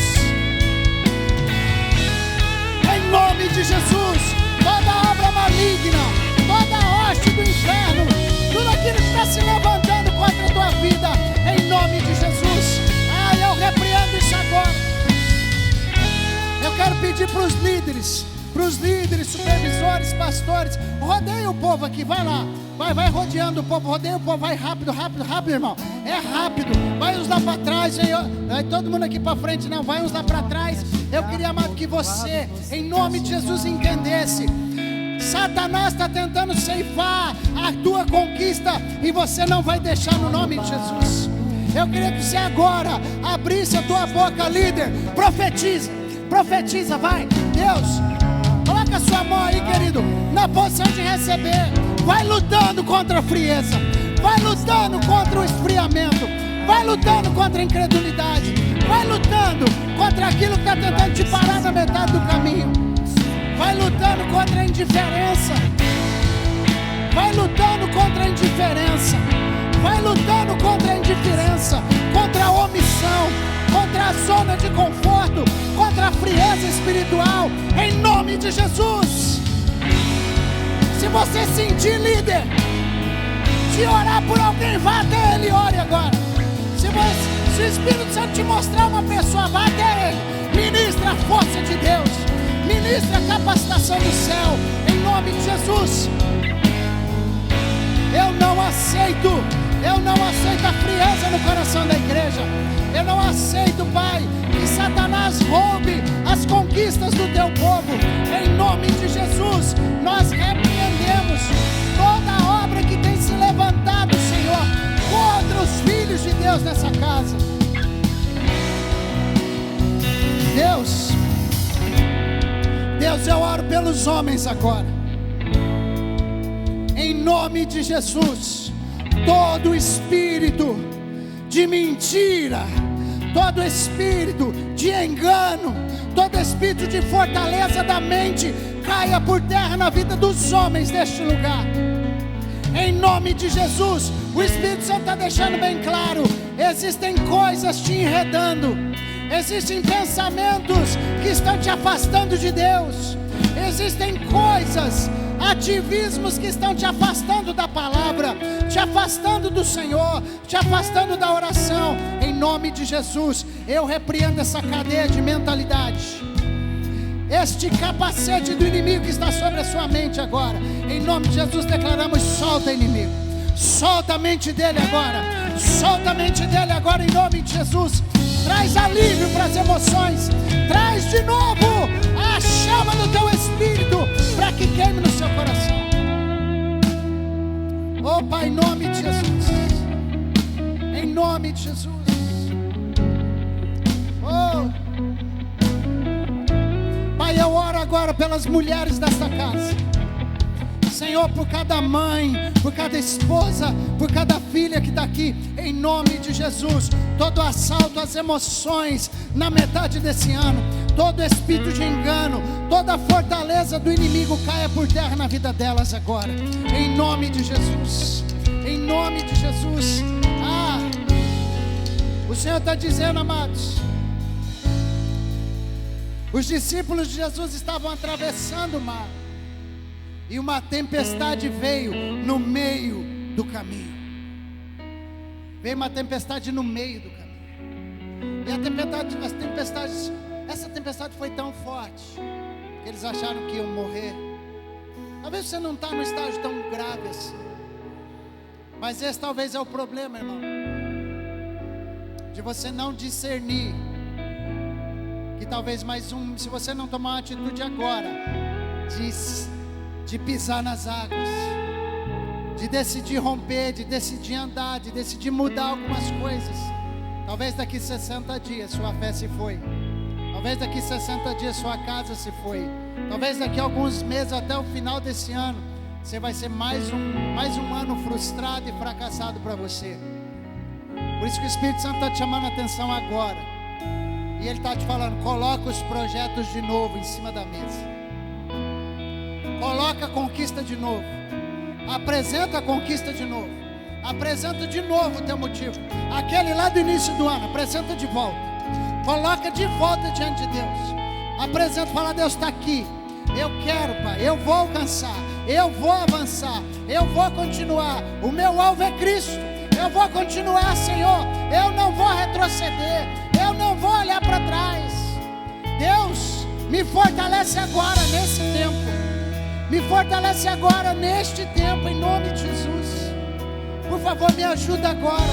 Em nome de Jesus. Toda obra maligna, toda hoste do inferno, tudo aquilo que está se levantando contra a tua vida, em nome de Jesus. Eu repreendo isso agora. Eu quero pedir para os líderes, supervisores, pastores, rodeiem o povo aqui, vai lá, vai rodeando o povo, rodeia o povo, vai rápido, irmão, é rápido, vai uns lá para trás, vai todo mundo aqui para frente, não, vai uns lá para trás. Eu queria, amado, que você, em nome de Jesus, entendesse: Satanás está tentando ceifar a tua conquista e você não vai deixar, no nome de Jesus. Eu queria que você agora abrisse a tua boca, líder. Profetiza, profetiza, vai. Deus, coloca a sua mão aí, querido, na posição de receber. Vai lutando contra a frieza, vai lutando contra o esfriamento, vai lutando contra a incredulidade, vai lutando contra aquilo que está tentando te parar na metade do caminho. Vai lutando contra a indiferença. Vai lutando contra a indiferença. Vai lutando contra a indiferença, contra a omissão, contra a zona de conforto, contra a frieza espiritual, em nome de Jesus. Se você sentir, líder, de orar por alguém, vá até ele, ore agora. Se o Espírito Santo te mostrar uma pessoa, vá até ele. Ministra a força de Deus, ministra a capacitação do céu, em nome de Jesus. Eu não aceito a frieza no coração da igreja. Eu não aceito, Pai, que Satanás roube as conquistas do teu povo. Em nome de Jesus, nós repreendemos toda obra que tem se levantado, Senhor, contra os filhos de Deus nessa casa. Deus, eu oro pelos homens agora. Em nome de Jesus, todo espírito de mentira, todo espírito de engano, todo espírito de fortaleza da mente, caia por terra na vida dos homens deste lugar. Em nome de Jesus, o Espírito Santo está deixando bem claro: existem coisas te enredando, existem pensamentos que estão te afastando de Deus, existem coisas, ativismos que estão te afastando da palavra, te afastando do Senhor, te afastando da oração. Em nome de Jesus, eu repreendo essa cadeia de mentalidade, este capacete do inimigo que está sobre a sua mente agora. Em nome de Jesus declaramos: solta, inimigo, solta a mente dele agora, solta a mente dele agora, em nome de Jesus. Traz alívio para as emoções, traz de novo a chama do teu espírito, para que queime no seu coração. Oh Pai, em nome de Jesus, em nome de Jesus. Oh Pai, eu oro agora pelas mulheres desta casa, Senhor, por cada mãe, por cada esposa, por cada filha que está aqui, em nome de Jesus. Todo assalto às emoções na metade desse ano, todo espírito de engano, toda fortaleza do inimigo caia por terra na vida delas agora, em nome de Jesus, em nome de Jesus. O Senhor está dizendo, amados, os discípulos de Jesus estavam atravessando o mar, e uma tempestade veio no meio do caminho. Veio uma tempestade no meio do caminho. E essa tempestade foi tão forte que eles acharam que iam morrer. Talvez você não está num estágio tão grave assim, mas esse talvez é o problema, irmão, de você não discernir que talvez se você não tomar uma atitude agora de pisar nas águas, de decidir romper, de decidir andar, de decidir mudar algumas coisas, talvez daqui 60 dias sua fé se foi, talvez daqui 60 dias sua casa se foi, talvez daqui a alguns meses, até o final desse ano, você vai ser mais um ano frustrado e fracassado para você. Por isso que o Espírito Santo está te chamando a atenção agora, e Ele está te falando: coloca os projetos de novo em cima da mesa, coloca a conquista de novo, apresenta a conquista de novo, apresenta de novo o teu motivo, aquele lá do início do ano, apresenta de volta, coloca de volta diante de Deus, apresenta, fala: Deus está aqui, eu quero, Pai, eu vou alcançar, eu vou avançar, eu vou continuar, o meu alvo é Cristo, eu vou continuar, Senhor, eu não vou retroceder, eu não vou olhar para trás. Deus, me fortalece agora nesse tempo, me fortalece agora neste tempo, em nome de Jesus. Por favor, me ajuda agora.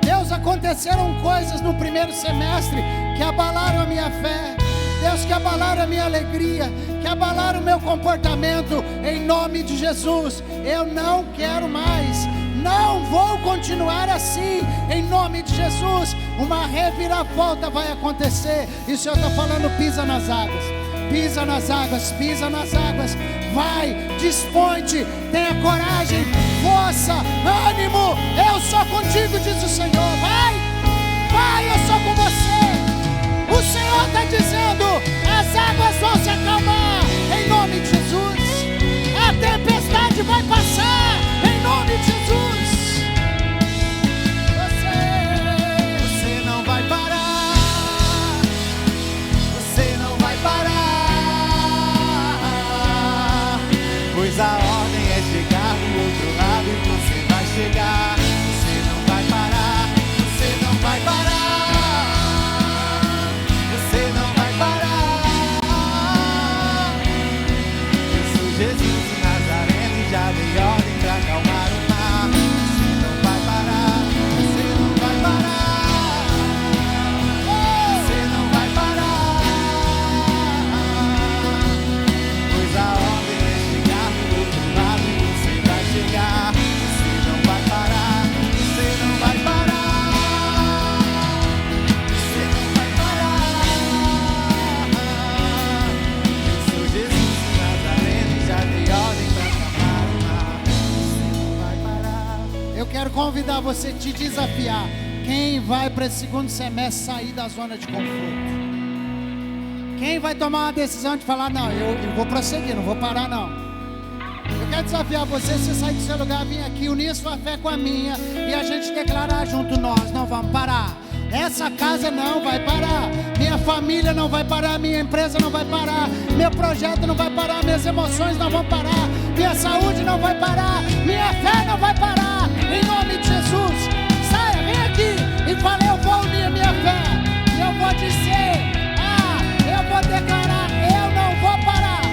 Deus, aconteceram coisas no primeiro semestre que abalaram a minha fé, Deus, que abalaram a minha alegria, que abalaram o meu comportamento. Em nome de Jesus, eu não quero mais Não vou continuar assim, em nome de Jesus. Uma reviravolta vai acontecer. E o Senhor está falando: pisa nas águas, pisa nas águas, pisa nas águas. Vai, dispõe-te, tenha coragem, força, ânimo. Eu sou contigo, diz o Senhor. Vai, vai, eu sou com você. O Senhor está dizendo: as águas vão se acalmar, em nome de Jesus. A tempestade vai passar, em nome de Jesus. Você não vai parar. Você não vai parar. Pois a ordem é chegar do outro lado e você vai chegar. Você não vai parar. Você não vai parar. Jesus de Nazareno já dei ordem pra acalmar o mar. Você não vai parar, você não vai parar. Você não vai parar. Pois a ordem é chegar do outro lado e você vai chegar. Você não vai parar, você não vai parar. Você não vai parar. Eu sou Jesus de Nazareno, já dei ordem pra acalmar o mar. Você não vai parar. Eu quero convidar você a te desafiar. Quem vai para esse segundo semestre sair da zona de conforto? Quem vai tomar uma decisão de falar: não, eu vou prosseguir, não vou parar não. Eu quero desafiar você, você sair do seu lugar, vir aqui, unir sua fé com a minha e a gente declarar junto: nós não vamos parar. Essa casa não vai parar, minha família não vai parar, minha empresa não vai parar, meu projeto não vai parar, minhas emoções não vão parar, minha saúde não vai parar, minha fé não vai parar, em nome de Jesus. Saia, vem aqui e fala: eu vou unir a minha fé, e eu vou dizer, eu vou declarar, eu não vou parar.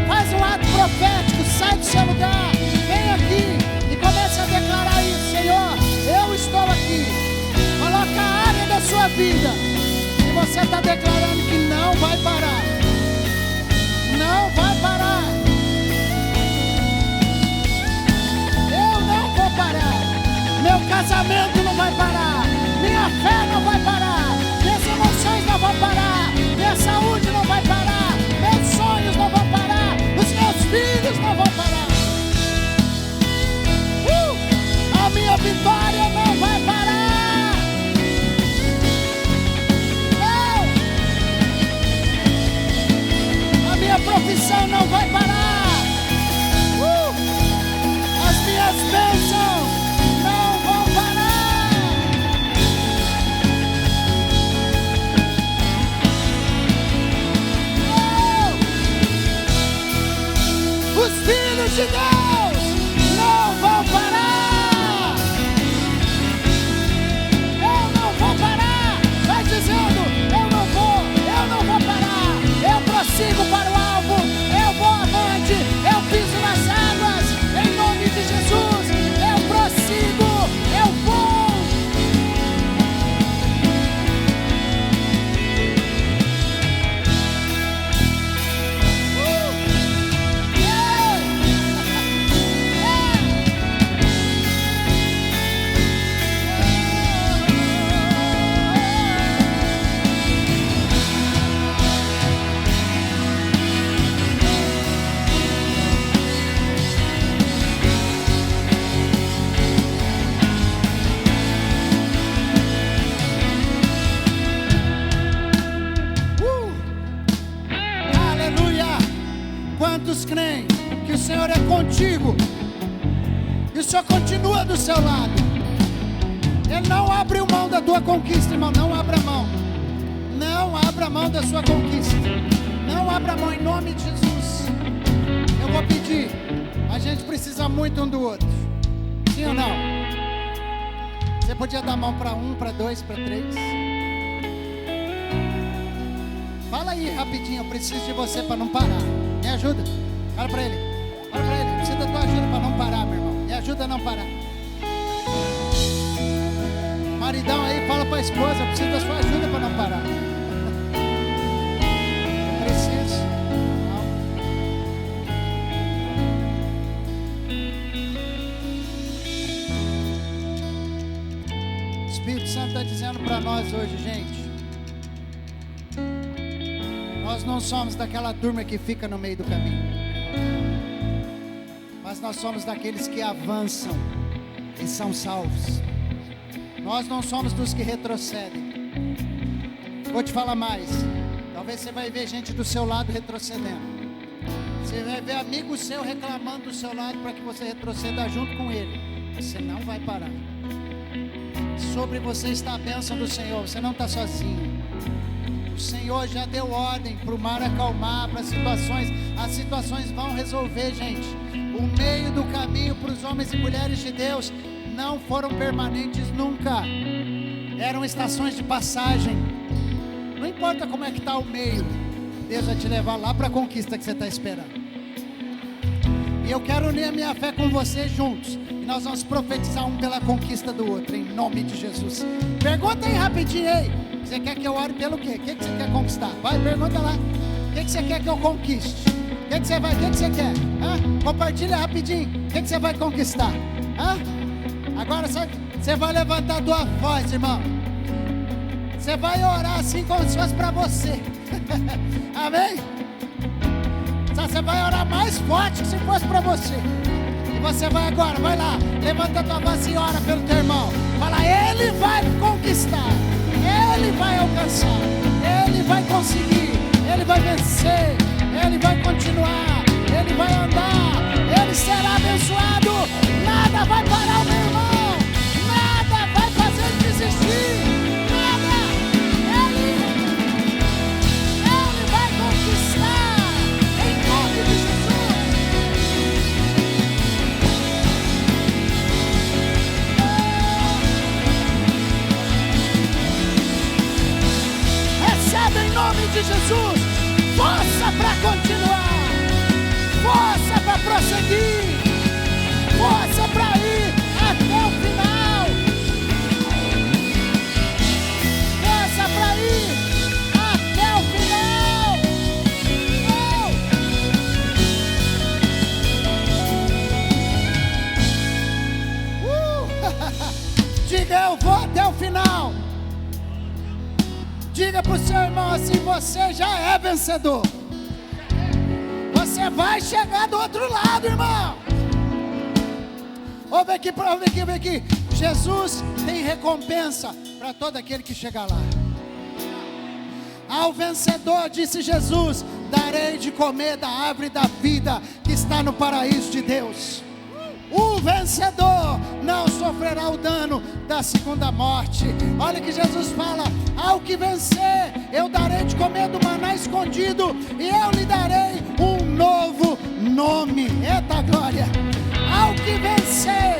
Faz um ato profético, sai do seu lugar, vem aqui e comece a declarar isso: Senhor, eu estou aqui. Coloca a área da sua vida e você está declarando que não vai parar. Não vai parar. Eu não vou parar. Meu casamento não vai parar. Minha fé não vai parar. Minhas emoções não vão parar. Minha saúde não vai parar. Meus sonhos não vão parar. Os meus filhos não vão parar. A minha vitória não vai parar. Minha profissão não vai parar. As minhas bênçãos não vão parar. Os filhos de Deus não vão parar. Eu não vou parar. Vai dizendo: eu não vou parar. Eu prossigo para o alvo, eu vou avante, eu piso nas águas, em nome de Jesus, eu prossigo, eu vou. Quantos creem que o Senhor é contigo e o Senhor continua do seu lado? Ele não abre mão da tua conquista, irmão. Não abra mão. Não abra mão da sua conquista. Não abra mão, em nome de Jesus. Eu vou pedir. A gente precisa muito um do outro. Sim ou não? Você podia dar a mão para um, para dois, para três? Fala aí rapidinho. Eu preciso de você para não parar. Me ajuda. Olha para ele. Olha para ele. Precisa da tua ajuda para não parar, meu irmão. Me ajuda a não parar. Maridão aí, fala para a esposa: eu preciso da sua ajuda para não parar. Eu preciso. Não. está dizendo para nós hoje, gente. Nós não somos daquela turma que fica no meio do caminho, mas nós somos daqueles que avançam e são salvos. Nós não somos dos que retrocedem. Vou te falar mais. Talvez você vai ver gente do seu lado retrocedendo. Você vai ver amigo seu reclamando do seu lado para que você retroceda junto com ele. Você não vai parar. Sobre você está a bênção do Senhor. Você não está sozinho. O Senhor já deu ordem para o mar acalmar, para as situações. As situações vão resolver, gente. O meio do caminho para os homens e mulheres de Deus não foram permanentes nunca. Eram estações de passagem. Não importa como é que está o meio, Deus vai te levar lá para a conquista que você está esperando. E eu quero unir a minha fé com você juntos. E nós vamos profetizar um pela conquista do outro, em nome de Jesus. Pergunta aí rapidinho, ei. Você quer que eu ore pelo quê? O que você quer conquistar? Vai, pergunta lá. O que você quer que eu conquiste? O que você vai? O que você quer? Compartilha rapidinho. O que você vai conquistar? Agora você vai levantar a tua voz, irmão. Você vai orar assim como se fosse para você. Amém? Você vai orar mais forte que se fosse para você. E você vai agora, vai lá, levanta a tua voz e ora pelo teu irmão. Fala, ele vai conquistar, ele vai alcançar, ele vai conseguir, ele vai vencer, ele vai continuar, ele vai andar, ele será abençoado. Nada vai parar o meu irmão, nada vai fazer ele desistir. Em nome de Jesus, força para continuar, força para prosseguir, força para ir até o final, força para ir até o final. Diga, eu vou até o final. Diga para o seu irmão assim, você já é vencedor. Você vai chegar do outro lado, irmão. Vem aqui. Jesus tem recompensa para todo aquele que chegar lá. Ao vencedor, disse Jesus, darei de comer da árvore da vida que está no paraíso de Deus. O vencedor não sofrerá o dano da segunda morte. Olha que Jesus fala, ao que vencer, eu darei de comer do maná escondido, e eu lhe darei um novo nome. Eita glória! Ao que vencer,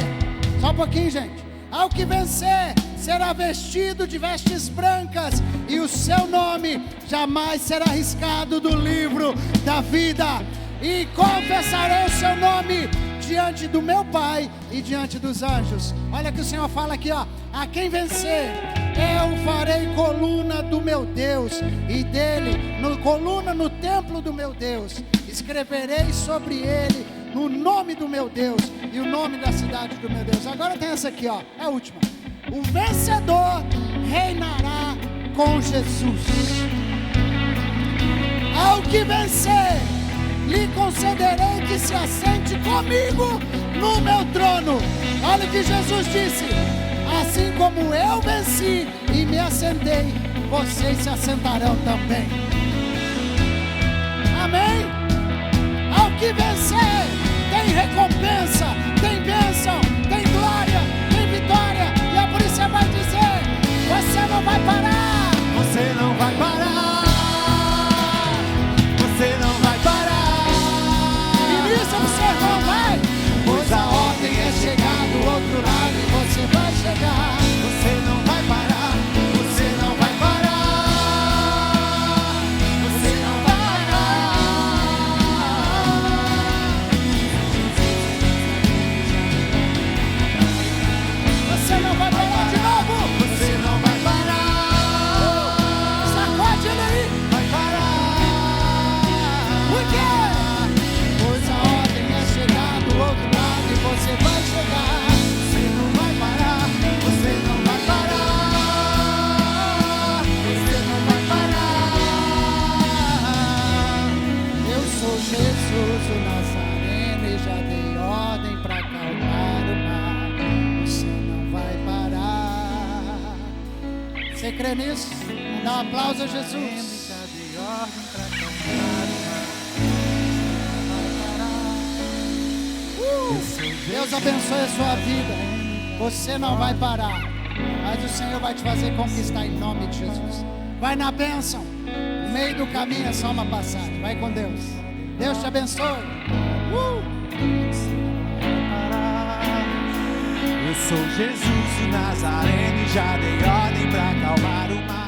só um pouquinho, gente. Ao que vencer, será vestido de vestes brancas, e o seu nome jamais será riscado do livro da vida. E confessarei o seu nome diante do meu Pai e diante dos anjos. Olha que o Senhor fala aqui, ó. A quem vencer, eu farei coluna do meu Deus, e dele, coluna no templo do meu Deus. Escreverei sobre ele no nome do meu Deus e o nome da cidade do meu Deus. Agora tem essa aqui, ó. É a última. O vencedor reinará com Jesus. Ao que vencer, lhe concederei que se assente comigo no meu trono. Olha o que Jesus disse: assim como eu venci e me assentei, vocês se assentarão também. Amém? Ao que vencer, tem recompensa, tem bênção, tem glória, tem vitória. E é por isso que você vai dizer: você não vai parar. Você não vai parar. Você não vai parar. Isso você não vai, pois a ordem é chegar do outro lado e você vai chegar. Você não vai parar, você não vai parar, você não vai parar. crê nisso? Dá um aplauso a Jesus. Já dei ordem pra acalmar o mar. Eu sou Deus abençoe a sua vida. Você não vai parar, mas o Senhor vai te fazer conquistar em nome de Jesus. Vai na bênção. No meio do caminho é só uma passagem. Vai com Deus. Deus te abençoe. Eu sou Jesus o Nazareno e já dei ordem pra acalmar o mar.